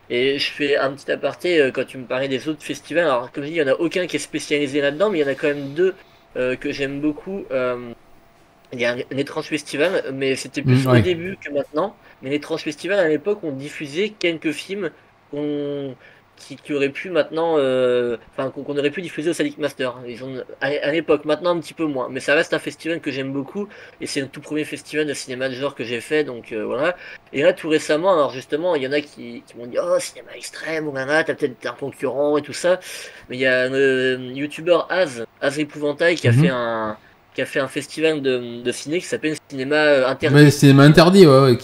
Et je fais un petit aparté quand tu me parlais des autres festivals. Alors comme je dis, il n'y en a aucun qui est spécialisé là-dedans, mais il y en a quand même deux que j'aime beaucoup. Il y a un étrange festival, mais c'était plus au Ouais. début que maintenant. Mais l'étrange festival, à l'époque, on diffusait quelques films qu'on- qui auraient pu maintenant, enfin qu'on aurait pu diffuser au Sadic Master. Ils ont à l'époque, maintenant un petit peu moins, mais ça reste un festival que j'aime beaucoup et c'est le tout premier festival de cinéma de genre que j'ai fait, donc voilà. Et là tout récemment, alors justement, il y en a qui m'ont dit oh cinéma extrême, oh là là, t'as peut-être un concurrent et tout ça, mais il y a un youtubeur Az l'épouvantail qui a fait un festival de ciné qui s'appelle Cinéma Interdit. Mais cinéma interdit, ouais, ouais,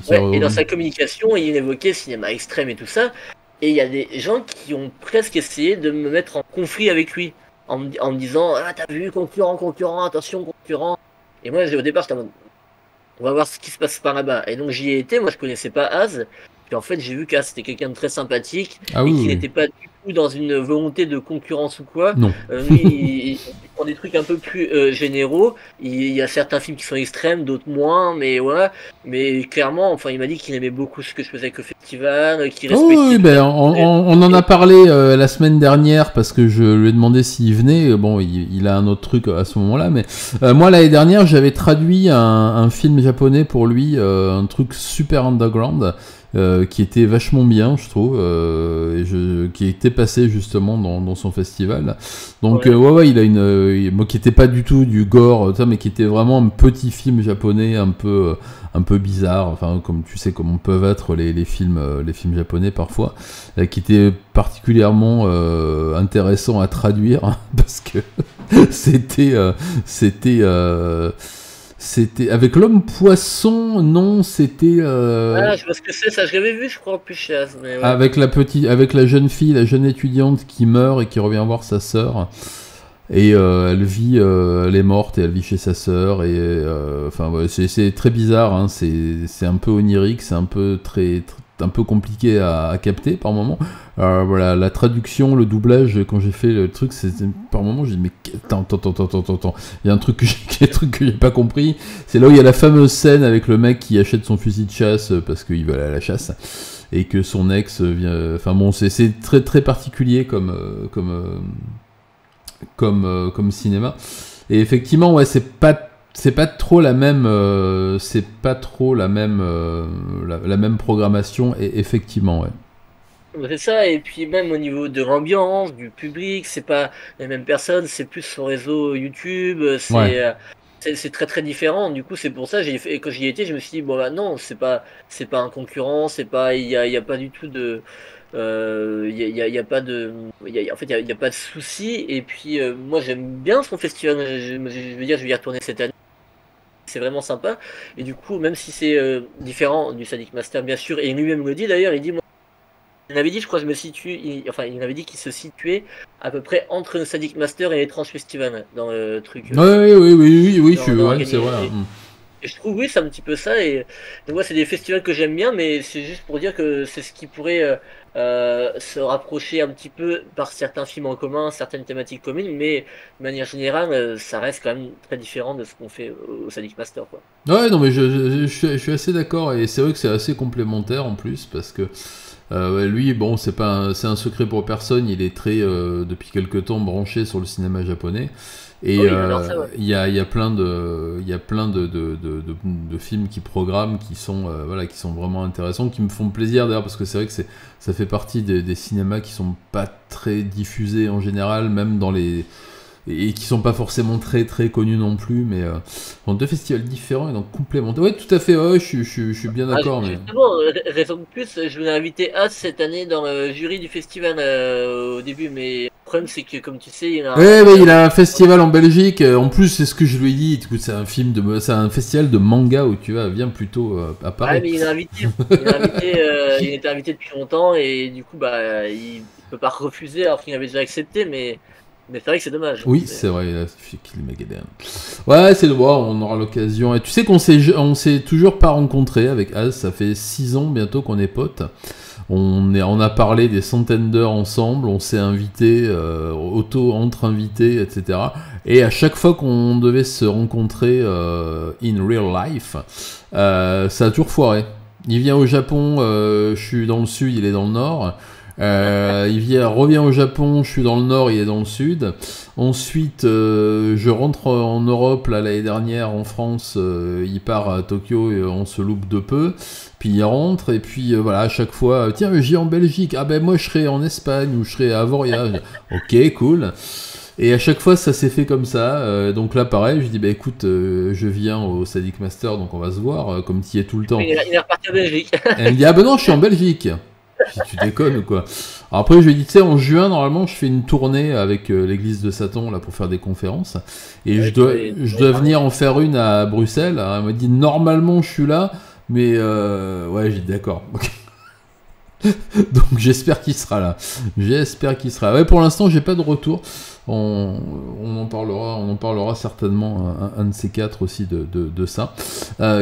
Ouais, et dans sa communication, il évoquait cinéma extrême et tout ça. Et il y a des gens qui ont presque essayé de me mettre en conflit avec lui. En me disant, ah, t'as vu, concurrent, concurrent, attention, concurrent. Et moi, au départ, j'étais en mode, on va voir ce qui se passe par là-bas. Et donc, j'y ai été. Moi, je connaissais pas Az. Puis en fait, j'ai vu qu'Az, c'était quelqu'un de très sympathique. Ah Et oui, qui oui. n'était pas du tout dans une volonté de concurrence ou quoi. Non. Lui, il prend des trucs un peu plus généraux. Il y a certains films qui sont extrêmes, d'autres moins. Mais voilà. Mais clairement, enfin, il m'a dit qu'il aimait beaucoup ce que je faisais avec le festival, qu'il Oh respectait. oui, ben, on en a parlé la semaine dernière parce que je lui ai demandé s'il venait. Bon, il a un autre truc à ce moment-là, mais moi l'année dernière j'avais traduit un film japonais pour lui, un truc super underground. Qui était vachement bien, je trouve, qui était passé justement dans son festival. Donc Ouais. ouais, il a moi qui était pas du tout du gore, mais qui était vraiment un petit film japonais un peu bizarre, enfin comme tu sais comment peuvent être les films japonais parfois, qui était particulièrement intéressant à traduire parce que c'était avec l'homme poisson, non, c'était Ah, je vois ce que c'est, ça, je l'avais vu, je crois, en plus chez Az, mais ouais. avec la jeune fille, la jeune étudiante qui meurt et qui revient voir sa sœur. Et elle est morte et elle vit chez sa sœur. Et enfin, ouais, c'est très bizarre. Hein, c'est un peu onirique, c'est un peu un peu compliqué à capter par moment. Voilà, la traduction, le doublage, quand j'ai fait le truc, par moment, je dis mais attends, il y a un truc que j'ai pas compris. C'est là où il y a la fameuse scène avec le mec qui achète son fusil de chasse parce qu'il veut aller à la chasse et que son ex vient. Enfin bon, c'est très très particulier comme cinéma. Et effectivement, ouais, c'est pas trop la même la même programmation, et effectivement, ouais. C'est ça, et puis même au niveau de l'ambiance, du public, c'est pas les mêmes personnes, c'est plus son réseau YouTube, Ouais. c'est très très différent. Du coup, c'est pour ça, et quand j'y étais, je me suis dit, bon bah non, c'est pas un concurrent, c'est pas, il y a pas du tout de, il y a pas de, en fait, il y a pas de souci. Et puis, moi, j'aime bien son festival, je veux dire, je vais y retourner cette année. C'est vraiment sympa. Et du coup, même si c'est différent du Sadic Master, bien sûr, et lui-même le dit d'ailleurs, il dit, il avait dit, je crois, je me situe, enfin, il avait dit qu'il se situait à peu près entre le Sadic Master et l'étrange festival dans le truc. Oui, Dans ouais, c'est vrai. et je trouve, oui, c'est un petit peu ça. Et donc, moi, c'est des festivals que j'aime bien, mais c'est juste pour dire que c'est ce qui pourrait se rapprocher un petit peu par certains films en commun, certaines thématiques communes, mais de manière générale, ça reste quand même très différent de ce qu'on fait au Sadic Master, quoi. Ouais, non, mais je suis assez d'accord, et c'est vrai que c'est assez complémentaire en plus, parce que ouais, lui, bon, c'est un secret pour personne, il est très, depuis quelque temps, branché sur le cinéma japonais. Et Oui, alors ça, ouais. il y a plein de films qui programment qui sont, voilà, qui sont vraiment intéressants, qui me font plaisir d'ailleurs, parce que c'est vrai que ça fait partie des cinémas qui sont pas très diffusés en général, même dans les. Et qui sont pas forcément très très connus non plus, mais dans deux festivals différents et donc complémentaires. Ouais, tout à fait, ouais, je suis bien Ah, d'accord, mais. justement, raison de plus, je voulais inviter As cette année dans le jury du festival au début, mais le problème c'est que comme tu sais, Ouais, mais il a un festival en Belgique. En plus, c'est ce que je lui ai dit. Écoute, c'est un festival de manga où tu vas, viens plutôt à Ouais, Paris. mais il est invité. Il est invité, il était invité depuis longtemps et du coup, bah, il peut pas refuser alors qu'il avait déjà accepté, mais c'est vrai que c'est dommage. Oui, c'est vrai, il a fait Kill Megadan. Ouais, c'est de voir, on aura l'occasion. Et tu sais on s'est toujours pas rencontrés avec Az, ça fait 6 ans bientôt qu'on est potes. On a parlé des centaines d'heures ensemble, on s'est invité, entre-invités, etc. Et à chaque fois qu'on devait se rencontrer in real life, ça a toujours foiré. Il vient au Japon, je suis dans le sud, il est dans le nord. Revient au Japon, je suis dans le nord, il est dans le sud. Ensuite, je rentre en Europe là l'année dernière, en France, il part à Tokyo et on se loupe de peu. Puis il rentre et puis voilà, à chaque fois, tiens, j'ai en Belgique, ah ben moi je serai en Espagne ou je serai à Avoria. Ok, cool. Et à chaque fois, ça s'est fait comme ça. Donc là, pareil, je dis, bah écoute, je viens au Sadic Master, donc on va se voir, comme tu y es tout le temps. Il est reparti en Belgique. Et elle me dit, ah ben non, je suis en Belgique. Je dis, tu déconnes ou quoi? Alors après, je lui ai dit, tu sais, en juin, normalement, je fais une tournée avec l'église de Satan, là, pour faire des conférences. Et je dois venir en faire une à Bruxelles. Alors, elle m'a dit, normalement, je suis là. Mais ouais, j'ai dit, d'accord. Donc j'espère qu'il sera là. J'espère qu'il sera là. Ouais, pour l'instant, j'ai pas de retour. On en parlera certainement un de ces quatre aussi de ça.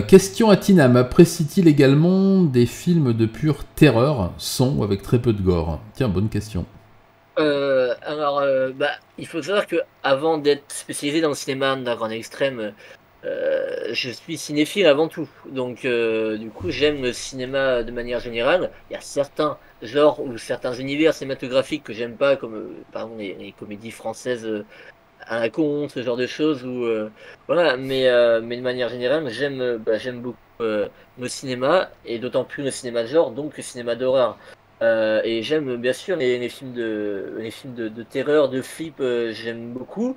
Question à Tinam. Apprécie-t-il également des films de pure terreur, son avec très peu de gore? Tiens, bonne question. Il faut savoir que avant d'être spécialisé dans le cinéma d'un grand extrême, je suis cinéphile avant tout. Donc, du coup, j'aime le cinéma de manière générale. Il y a certains genres ou certains univers cinématographiques que j'aime pas, comme par exemple les comédies françaises à la con, ce genre de choses. Voilà. Mais de manière générale, j'aime beaucoup le cinéma et d'autant plus le cinéma de genre, donc le cinéma d'horreur. Et j'aime bien sûr les films de terreur, de flip, j'aime beaucoup.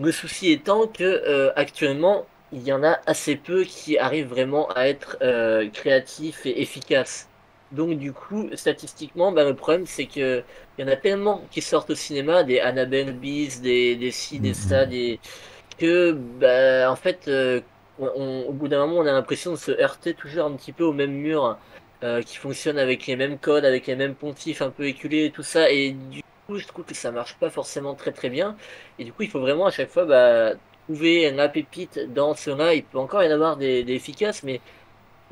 Le souci étant que actuellement, il y en a assez peu qui arrivent vraiment à être créatifs et efficaces. Donc du coup, statistiquement, le problème c'est que il y en a tellement qui sortent au cinéma, des Annabelle Bees, des ci, des ça, que en fait, au bout d'un moment, on a l'impression de se heurter toujours un petit peu au même mur qui fonctionne avec les mêmes codes, avec les mêmes pontifs un peu éculés et tout ça. Et du coup, je trouve que ça marche pas forcément très très bien. Et du coup, il faut vraiment à chaque fois trouver la pépite dans cela. Il peut encore y en avoir des efficaces, mais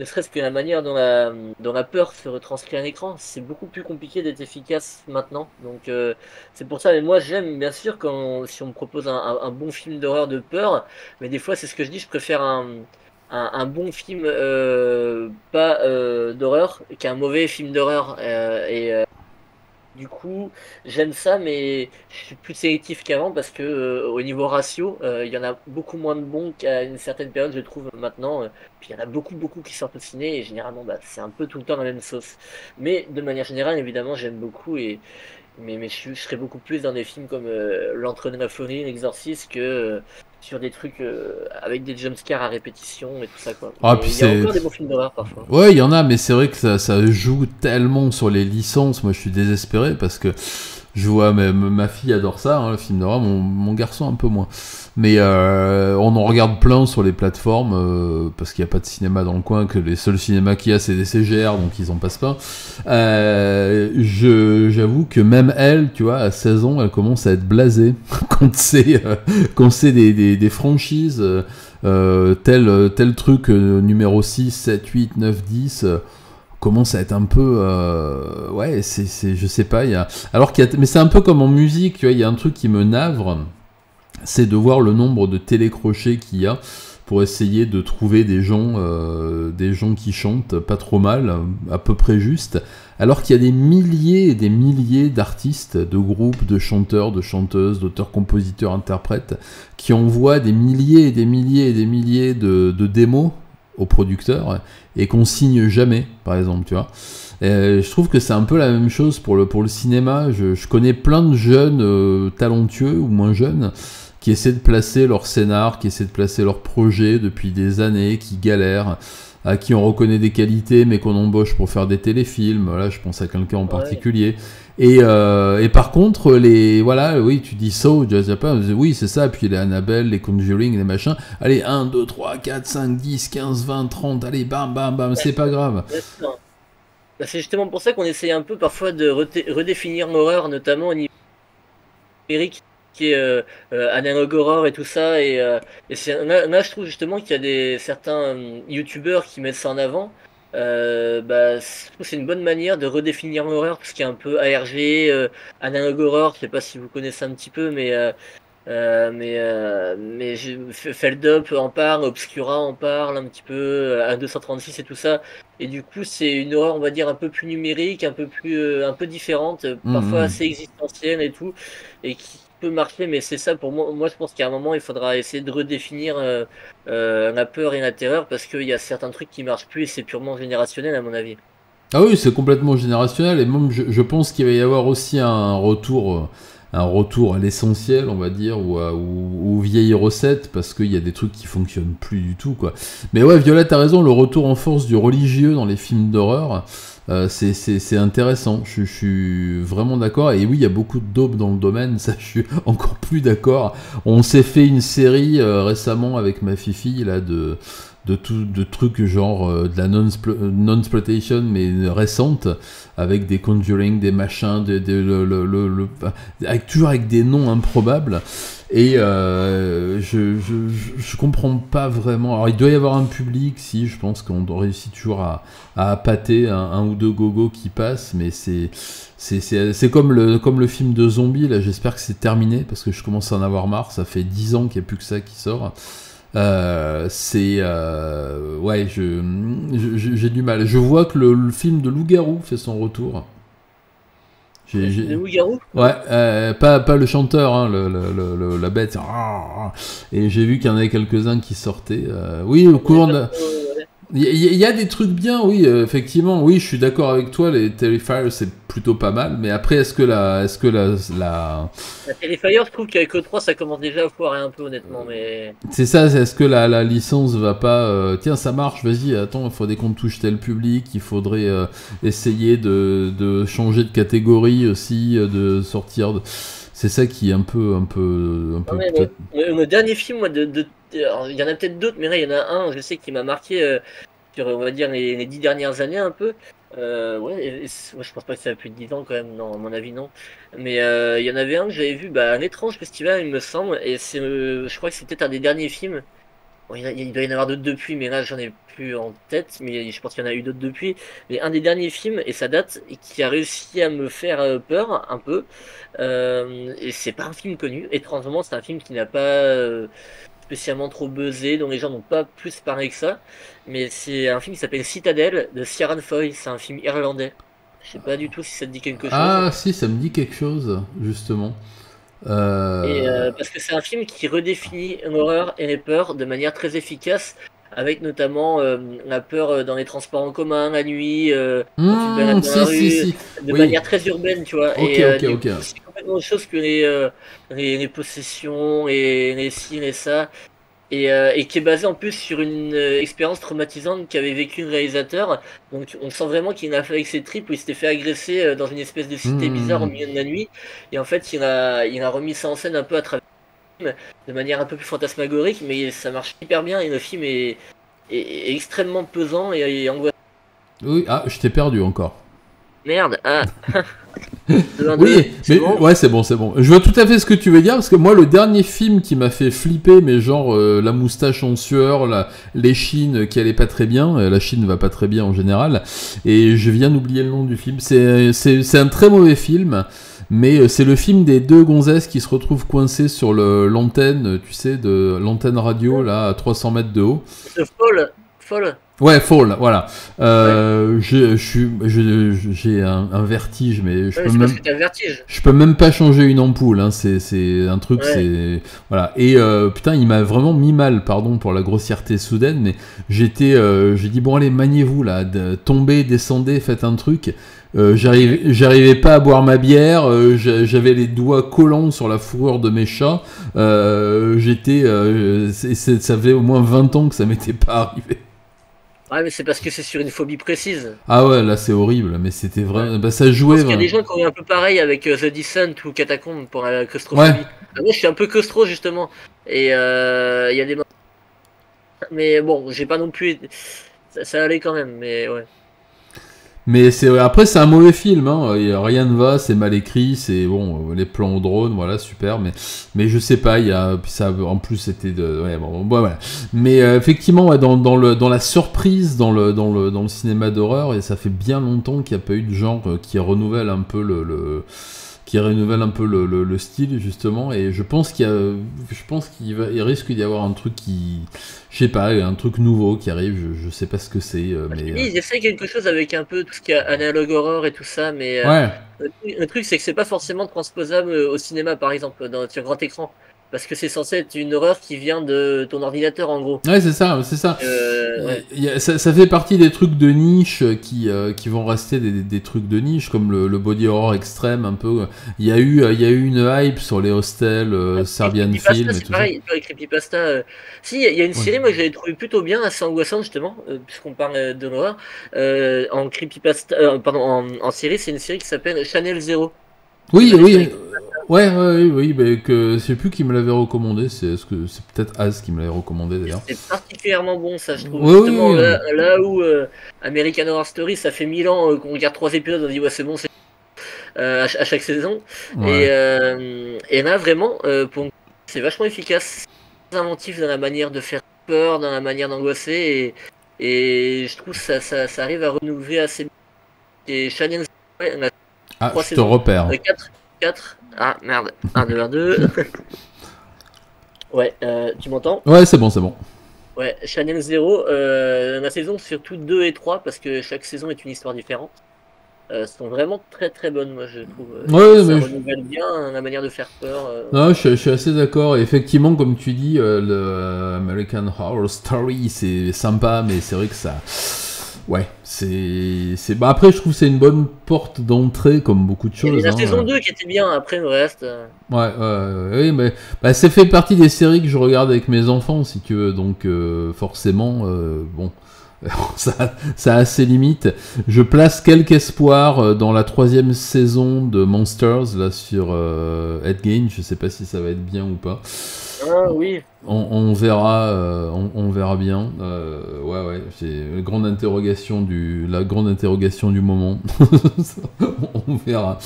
ne serait-ce que la manière dont la peur se retranscrit à l'écran, c'est beaucoup plus compliqué d'être efficace maintenant. Donc c'est pour ça, mais moi j'aime bien sûr si on me propose un bon film d'horreur de peur, mais des fois c'est ce que je dis, je préfère un bon film pas d'horreur qu'un mauvais film d'horreur. Du coup, j'aime ça, mais je suis plus sélectif qu'avant parce que au niveau ratio, il y en a beaucoup moins de bons qu'à une certaine période, je trouve maintenant. Puis il y en a beaucoup qui sortent au ciné et généralement, c'est un peu tout le temps la même sauce. Mais de manière générale, évidemment, j'aime beaucoup mais je serais beaucoup plus dans des films comme L'Entre de la Folie, L'Exorciste que sur des trucs avec des jumpscares à répétition et tout ça quoi. Ah, Mais puis il y a c'est. encore des bons films d'horreur parfois. Ouais, il y en a, mais c'est vrai que ça joue tellement sur les licences. Moi, je suis désespéré parce que je vois, ma fille adore ça, hein, le film d'horreur, mon garçon un peu moins. Mais on en regarde plein sur les plateformes parce qu'il n'y a pas de cinéma dans le coin, que les seuls cinémas qu'il y a, c'est des CGR, donc ils en passent pas. J'avoue que même elle, tu vois, à 16 ans, elle commence à être blasée quand c'est des franchises. Tel truc numéro 6, 7, 8, 9, 10 commence à être un peu ouais, je sais pas, mais c'est un peu comme en musique, tu vois, il y a un truc qui me navre, c'est de voir le nombre de télécrochets qu'il y a pour essayer de trouver des gens qui chantent pas trop mal, à peu près juste, alors qu'il y a des milliers et des milliers d'artistes, de groupes, de chanteurs, de chanteuses, d'auteurs, compositeurs, interprètes, qui envoient des milliers et des milliers et des milliers de démos aux producteurs et qu'on signe jamais, par exemple, tu vois. Je trouve que c'est un peu la même chose pour le cinéma. Je connais plein de jeunes talentueux ou moins jeunes qui essaient de placer leur scénar, qui essaient de placer leur projet depuis des années, qui galèrent, à qui on reconnaît des qualités mais qu'on embauche pour faire des téléfilms. Là, je pense à quelqu'un en particulier. Et par contre, voilà, oui, tu dis Saw, Jazz Japan, oui, c'est ça, puis les Annabelle, les Conjuring, les machins. Allez, 1, 2, 3, 4, 5, 10, 15, 20, 30, allez, bam, bam, bam, c'est pas grave. C'est justement pour ça qu'on essaye un peu parfois de redéfinir l'horreur, notamment au niveau numérique, qui est analogue horror et tout ça. Là, je trouve justement qu'il y a certains youtubeurs qui mettent ça en avant. Je trouve que c'est une bonne manière de redéfinir l'horreur, tout ce qui est un peu ARG, analogue horror. Je sais pas si vous connaissez un petit peu, mais Feldup en parle, Obscura en parle un petit peu, 236 et tout ça. Et du coup, c'est une horreur, on va dire, un peu plus numérique, un peu différente, parfois Mhm. assez existentielle et tout, et qui peut marcher. Mais c'est ça pour moi. Moi, je pense qu'à un moment, il faudra essayer de redéfinir la peur et la terreur parce qu'il y a certains trucs qui marchent plus et c'est purement générationnel à mon avis. Ah oui, c'est complètement générationnel et même je pense qu'il va y avoir aussi un retour à l'essentiel, on va dire, ou aux vieilles recettes parce qu'il y a des trucs qui fonctionnent plus du tout, quoi. Mais ouais, Violette a raison, le retour en force du religieux dans les films d'horreur, c'est intéressant. Je suis vraiment d'accord. Et oui, il y a beaucoup de daubes dans le domaine, ça je suis encore plus d'accord. On s'est fait une série récemment avec ma fifi là de trucs genre de la non-exploitation mais récente avec des Conjuring, des machins, toujours avec des noms improbables et je comprends pas vraiment. Alors il doit y avoir un public, si je pense qu'on réussit toujours à appâter un ou deux gogos qui passent, mais c'est comme le film de zombies là. J'espère que c'est terminé parce que je commence à en avoir marre. Ça fait 10 ans qu'il n'y a plus que ça qui sort. Ouais, j'ai du mal. Je vois que le film de Loup-garou fait son retour. Le loup-garou? Ouais, pas le chanteur, hein, la bête. Et j'ai vu qu'il y en avait quelques-uns qui sortaient. Oui, au courant de. Il y a des trucs bien, oui, effectivement. Oui, je suis d'accord avec toi. Les Terrifier, c'est plutôt pas mal. Mais après, est-ce que La Terrifier, je trouve qu'avec E3, ça commence déjà à foirer un peu, honnêtement. Mais c'est ça, est-ce que la licence va pas... tiens, ça marche, vas-y, attends, il faudrait qu'on touche tel public, il faudrait essayer de changer de catégorie aussi, de sortir... C'est ça qui est un peu non, mais peut-être... le dernier film, moi, alors, il y en a peut-être d'autres, mais là, il y en a un, je sais, qui m'a marqué sur, on va dire, les 10 dernières années un peu. Ouais, ouais, je pense pas que ça a plus de 10 ans quand même, non, à mon avis, non. Mais il y en avait un que j'avais vu, bah, un étrange festival, il me semble, et je crois que c'est peut-être un des derniers films. Bon, il doit y en avoir d'autres depuis, mais là j'en ai plus en tête, mais je pense qu'il y en a eu d'autres depuis. Mais un des derniers films, et ça date, et qui a réussi à me faire peur un peu. Et c'est pas un film connu. Étrangement, c'est un film qui n'a pas spécialement trop buzzé, dont les gens n'ont pas plus parlé que ça. Mais c'est un film qui s'appelle Citadel de Ciarán Foy. C'est un film irlandais. Je sais pas du tout si ça te dit quelque chose. Ah, si, ça me dit quelque chose, justement. Et Euh... parce que c'est un film qui redéfinit l'horreur et les peurs de manière très efficace, avec notamment la peur dans les transports en commun, la nuit, quand tu te balades dans la Si, si, rue, si. de Oui. manière très urbaine, tu vois. Ok, Et ok, du ok. coup, c'est complètement autre chose que les possessions et les ci, et ça. Et qui est basé en plus sur une expérience traumatisante qu'avait vécu le réalisateur. Donc on sent vraiment qu'il a fait avec ses tripes où il s'était fait agresser dans une espèce de cité bizarre au Hmm. milieu de la nuit. Et en fait, il a remis ça en scène un peu à travers le film, de manière un peu plus fantasmagorique, mais ça marche hyper bien et le film est extrêmement pesant et angoissant. Oui, ah, je t'ai perdu encore. Merde, ah, 2 1 2, Oui, c'est mais bon? ouais, c'est bon, c'est bon. Je vois tout à fait ce que tu veux dire, parce que moi, le dernier film qui m'a fait flipper, mais genre la moustache en sueur, l'échine qui allait pas très bien, la Chine va pas très bien en général, et je viens d'oublier le nom du film. C'est un très mauvais film, mais c'est le film des deux gonzesses qui se retrouvent coincées sur l'antenne, tu sais, de l'antenne radio, là, à 300 mètres de haut. The Fall, Fall, Ouais, Fall, voilà. ouais. J'ai un vertige, mais Ouais, c'est parce que t'as le vertige. je peux même pas changer une ampoule. Hein. C'est un truc, Ouais. c'est voilà. Et putain, il m'a vraiment mis mal. Pardon pour la grossièreté soudaine, mais j'ai dit bon allez, maniez-vous là, tombez, descendez, faites un truc. J'arrivais pas à boire ma bière. J'avais les doigts collants sur la fourrure de mes chats. Ça fait au moins 20 ans que ça m'était pas arrivé. Ouais, mais c'est parce que c'est sur une phobie précise. Ah ouais, là c'est horrible, mais c'était Ouais. vrai. Bah ça Je jouait. pense qu'il y a des gens qui ont eu un peu pareil avec The Descent ou Catacomb pour la Ouais. claustrophobie. Moi, je suis un peu claustro justement. Et il y a des moments. Mais bon, j'ai pas non plus. Ça allait quand même, mais ouais. Mais après c'est un mauvais film, hein. Rien ne va, c'est mal écrit, c'est bon, les plans au drone, voilà super, mais je sais pas, il y a puis ça en plus c'était de ouais bon voilà. Mais effectivement ouais, dans la surprise dans le cinéma d'horreur et ça fait bien longtemps qu'il n'y a pas eu de genre qui renouvelle un peu qui renouvelle un peu le style justement, et je pense qu'il risque d'y avoir un truc je sais pas, un truc nouveau qui arrive, je sais pas ce que c'est, mais Ils essaient quelque chose avec un peu tout ce qui est analogue horror et tout ça, mais ouais. le truc c'est que c'est pas forcément transposable au cinéma par exemple, sur grand écran, parce que c'est censé être une horreur qui vient de ton ordinateur en gros. Ouais, c'est ça, c'est ça. Ouais. Ça fait partie des trucs de niche qui vont rester des trucs de niche, comme le body horror extrême un peu. Il y a eu une hype sur les hostels, Serbian Film et tout pareil, ça. Les creepypasta. Si, il y a une série, moi j'avais trouvé plutôt bien, assez angoissante justement, puisqu'on parle de l'horreur. En creepypasta, pardon, en série, c'est une série qui s'appelle Channel Zero. Oui, oui. Oui, mais je sais plus qui me l'avait recommandé, c'est peut-être Az qui me l'avait recommandé d'ailleurs. C'est particulièrement bon ça, je trouve. Justement, là où American Horror Story, ça fait 1000 ans qu'on regarde 3 épisodes, on dit ouais c'est bon, c'est à chaque saison. Ouais. Et là vraiment, c'est vachement efficace, c'est inventif dans la manière de faire peur, dans la manière d'angoisser, et je trouve que ça arrive à renouveler assez bien. Et Channel, ouais, on a 3 je saisons, te repère. 4. Ah merde, 1, 2, 1, 2. Ouais, tu m'entends? Ouais, c'est bon. Ouais, Channel Zero, la saison surtout 2 et 3, parce que chaque saison est une histoire différente. Sont vraiment très très bonnes, moi je trouve. Ouais, ça renouvelle bien la manière de faire peur. Non, je suis assez d'accord. Effectivement, comme tu dis, le American Horror Story, c'est sympa, mais c'est vrai que ça... Ouais, c'est... Bah, après, je trouve que c'est une bonne porte d'entrée, comme beaucoup de choses. Il y a la saison 2 qui était bien, après le reste... oui, mais ça fait partie des séries que je regarde avec mes enfants, si tu veux, donc forcément, bon... ça a ses limites. Je place quelques espoirs dans la 3e saison de Monsters là sur Headgain. Je sais pas si ça va être bien ou pas. Ah oui. On verra, on verra bien. Ouais, c'est la grande interrogation du moment. On verra.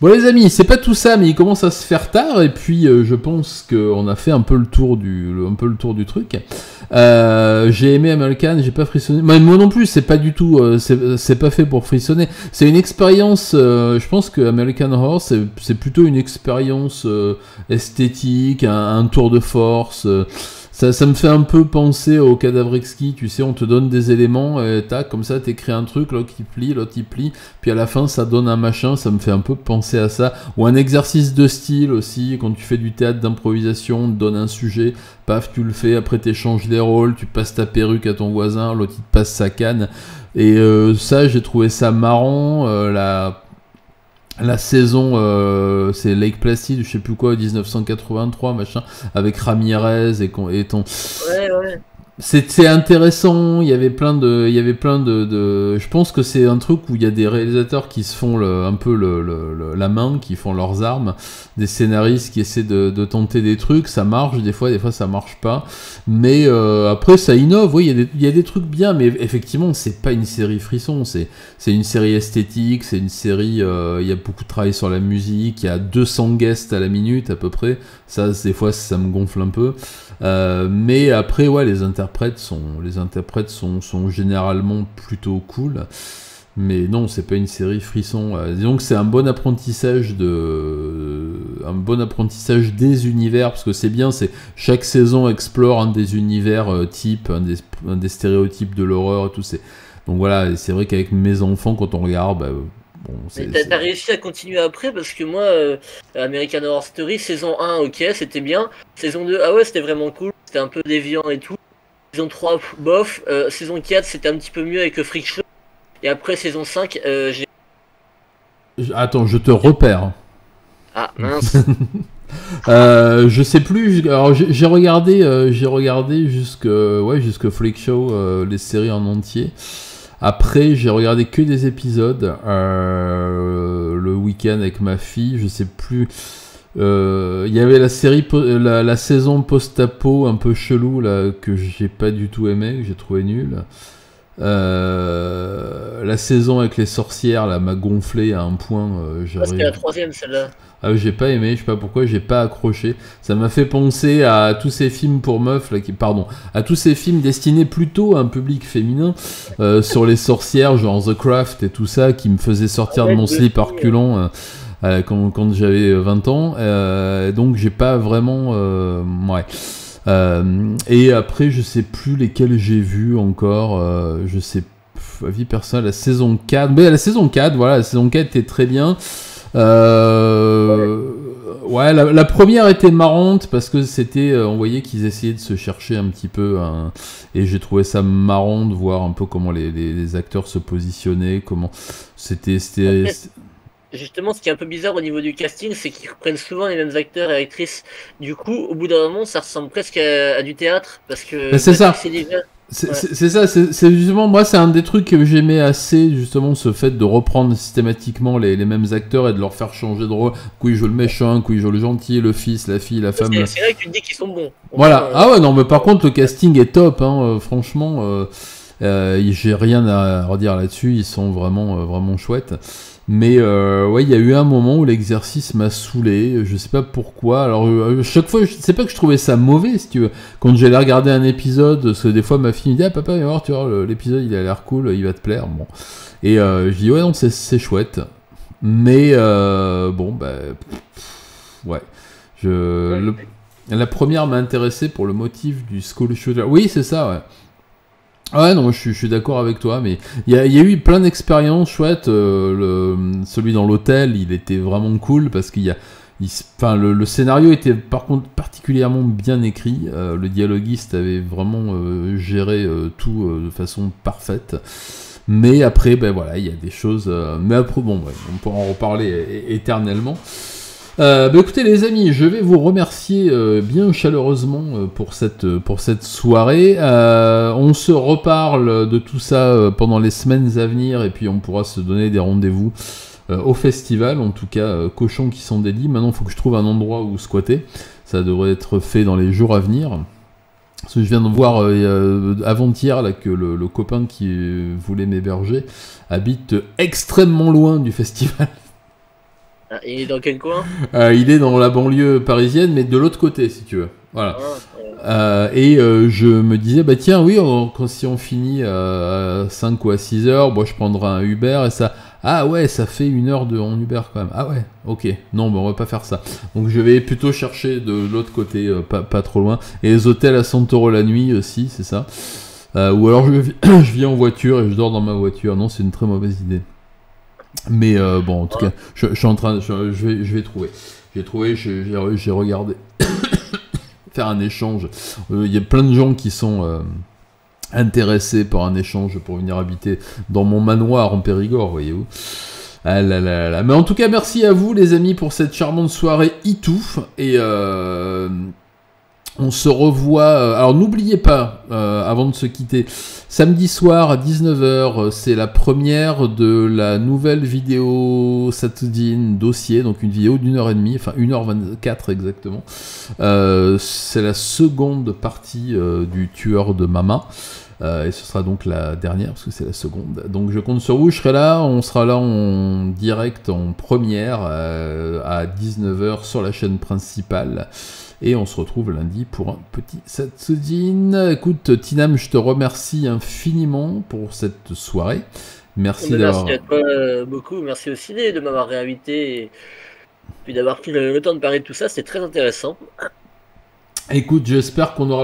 Bon les amis, c'est pas tout ça, mais il commence à se faire tard et puis je pense qu'on a fait un peu le tour du truc. J'ai aimé American, j'ai pas frissonné. Mais moi non plus, c'est pas du tout, c'est pas fait pour frissonner. C'est une expérience. Je pense que American Horror, c'est plutôt une expérience esthétique, un tour de force. Ça me fait un peu penser au Cadavre Exquis, tu sais, on te donne des éléments, tac, comme ça t'écris un truc, l'autre il plie, puis à la fin ça donne un machin, ça me fait un peu penser à ça. Ou un exercice de style aussi, quand tu fais du théâtre d'improvisation, on te donne un sujet, paf, tu le fais, après t'échanges les rôles, tu passes ta perruque à ton voisin, l'autre il te passe sa canne. Et ça, j'ai trouvé ça marrant, la saison, c'est Lake Placid, je sais plus quoi, 1983, machin, avec Ramirez et ton... Ouais. C'est intéressant, il y avait plein de... Je pense que c'est un truc où il y a des réalisateurs qui se font un peu la main, qui font leurs armes, des scénaristes qui essaient de tenter des trucs, ça marche, des fois ça marche pas, mais après ça innove, oui, il y a des trucs bien, mais effectivement c'est pas une série frisson, c'est une série esthétique, c'est une série, il y a beaucoup de travail sur la musique, il y a 200 guests à la minute à peu près, ça des fois ça me gonfle un peu, mais après ouais, les interprètes sont généralement plutôt cool. Mais non, c'est pas une série frisson. Disons que c'est un bon apprentissage des univers, parce que c'est bien, chaque saison explore un des univers types, un des stéréotypes de l'horreur et tout. Donc voilà, et c'est vrai qu'avec mes enfants, quand on regarde, bon, t'as réussi à continuer après, parce que moi, American Horror Story, saison 1, ok, c'était bien. Saison 2, ah ouais, c'était vraiment cool, c'était un peu déviant et tout. Saison 3, bof. Saison 4, c'était un petit peu mieux avec le Freak Show. Et après, saison 5, j'ai... Attends, je te repère. Ah, mince. Je sais plus. Alors, j'ai regardé jusque Freak Show, les séries en entier. Après, j'ai regardé que des épisodes le week-end avec ma fille. Je sais plus. Il y avait la série, la saison post-apo un peu chelou là que j'ai pas du tout aimé, que j'ai trouvé nul. La saison avec les sorcières là m'a gonflé à un point. C'était la 3e celle-là. Ah, j'ai pas aimé, je sais pas pourquoi, j'ai pas accroché. Ça m'a fait penser à tous ces films pour meufs là, à tous ces films destinés plutôt à un public féminin sur les sorcières, genre The Craft et tout ça, qui me faisaient sortir de mon slip à reculons. quand j'avais 20 ans. Donc j'ai pas vraiment... ouais. Et après, je sais plus lesquels j'ai vus encore. Je sais, avis personnel, la saison 4. Mais la saison 4, voilà, la saison 4 était très bien. Ouais, la première était marrante parce que c'était, on voyait qu'ils essayaient de se chercher un petit peu, hein, et j'ai trouvé ça marrant de voir un peu comment les acteurs se positionnaient, comment c'était. Justement, ce qui est un peu bizarre au niveau du casting, c'est qu'ils reprennent souvent les mêmes acteurs et actrices. Du coup, au bout d'un moment, ça ressemble presque à du théâtre, parce que C'est ça. Patrick Sénégal... Ouais. C'est ça, c'est justement, moi c'est un des trucs que j'aimais assez, justement, ce fait de reprendre systématiquement les mêmes acteurs et de leur faire changer de rôle. Un coup ils jouent le méchant, un coup ils jouent le gentil, le fils, la fille, la femme. C'est vrai que tu te dis qu'ils sont bons. Voilà, ah ouais, non, mais par contre le casting est top, hein, franchement, j'ai rien à redire là-dessus, ils sont vraiment, vraiment chouettes. Mais ouais, il y a eu un moment où l'exercice m'a saoulé, je sais pas pourquoi. Alors chaque fois, je sais pas que je trouvais ça mauvais, si tu veux. Quand j'allais regarder un épisode, parce que des fois ma fille me dit ah papa viens voir, tu vois l'épisode il a l'air cool, il va te plaire, bon. Et je dis ouais non c'est chouette, mais bon bah ouais, la première m'a intéressé pour le motif du school shooter. Oui c'est ça ouais. Ouais, non, je suis d'accord avec toi, mais il y a eu plein d'expériences chouettes. Celui dans l'hôtel, il était vraiment cool parce enfin, le scénario était par contre particulièrement bien écrit. Le dialoguiste avait vraiment géré tout de façon parfaite. Mais après, ben voilà, il y a des choses. Mais après, bon, ouais, on peut en reparler éternellement. Bah écoutez les amis, je vais vous remercier bien chaleureusement pour cette soirée. On se reparle de tout ça pendant les semaines à venir et puis on pourra se donner des rendez-vous au festival, en tout cas cochons qui sont dédiés. Maintenant il faut que je trouve un endroit où squatter, ça devrait être fait dans les jours à venir. Parce que je viens de voir avant-hier là, que le copain qui voulait m'héberger habite extrêmement loin du festival. Il est dans quel coin? Il est dans la banlieue parisienne, mais de l'autre côté, si tu veux. Voilà. Et je me disais, bah tiens, oui, si on finit à 5 ou à 6 heures, bon, je prendrai un Uber et ça. Ah ouais, ça fait 1 heure en Uber quand même. Ah ouais, ok. Non, mais on va pas faire ça. Donc je vais plutôt chercher de l'autre côté, pas trop loin. Et les hôtels à 100 € la nuit aussi, c'est ça. Ou alors je viens en voiture et je dors dans ma voiture. Non, c'est une très mauvaise idée. Mais bon, en tout cas, je suis en train, je vais trouver. J'ai regardé faire un échange. Il y a plein de gens qui sont intéressés par un échange pour venir habiter dans mon manoir en Périgord, voyez-vous. Ah là là là. Mais en tout cas, merci à vous les amis pour cette charmante soirée Itouf et on se revoit. Alors n'oubliez pas, avant de se quitter, samedi soir à 19h, c'est la première de la nouvelle vidéo Satudine dossier, donc une vidéo d'1h30, enfin 1h24 exactement. C'est la seconde partie du tueur de Mama. Et ce sera donc la dernière parce que c'est la seconde. Donc je compte sur vous, je serai là, on sera là en direct, en première à 19h sur la chaîne principale. Et on se retrouve lundi pour un petit Satsujin. Écoute, Tinam, je te remercie infiniment pour cette soirée. Merci d'avoir... Merci à toi beaucoup. Merci aussi de m'avoir réinvité et puis d'avoir pris le temps de parler de tout ça. C'était très intéressant. Écoute, j'espère qu'on aura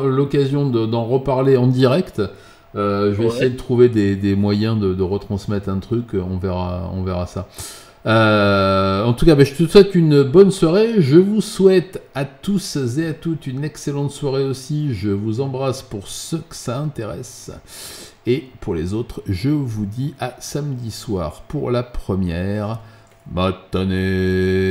l'occasion d'en reparler en direct. Je vais essayer de trouver des moyens de retransmettre un truc. On verra ça. En tout cas, je te souhaite une bonne soirée. Je vous souhaite à tous et à toutes une excellente soirée aussi. Je vous embrasse pour ceux que ça intéresse. Et pour les autres, je vous dis à samedi soir pour la première matinée.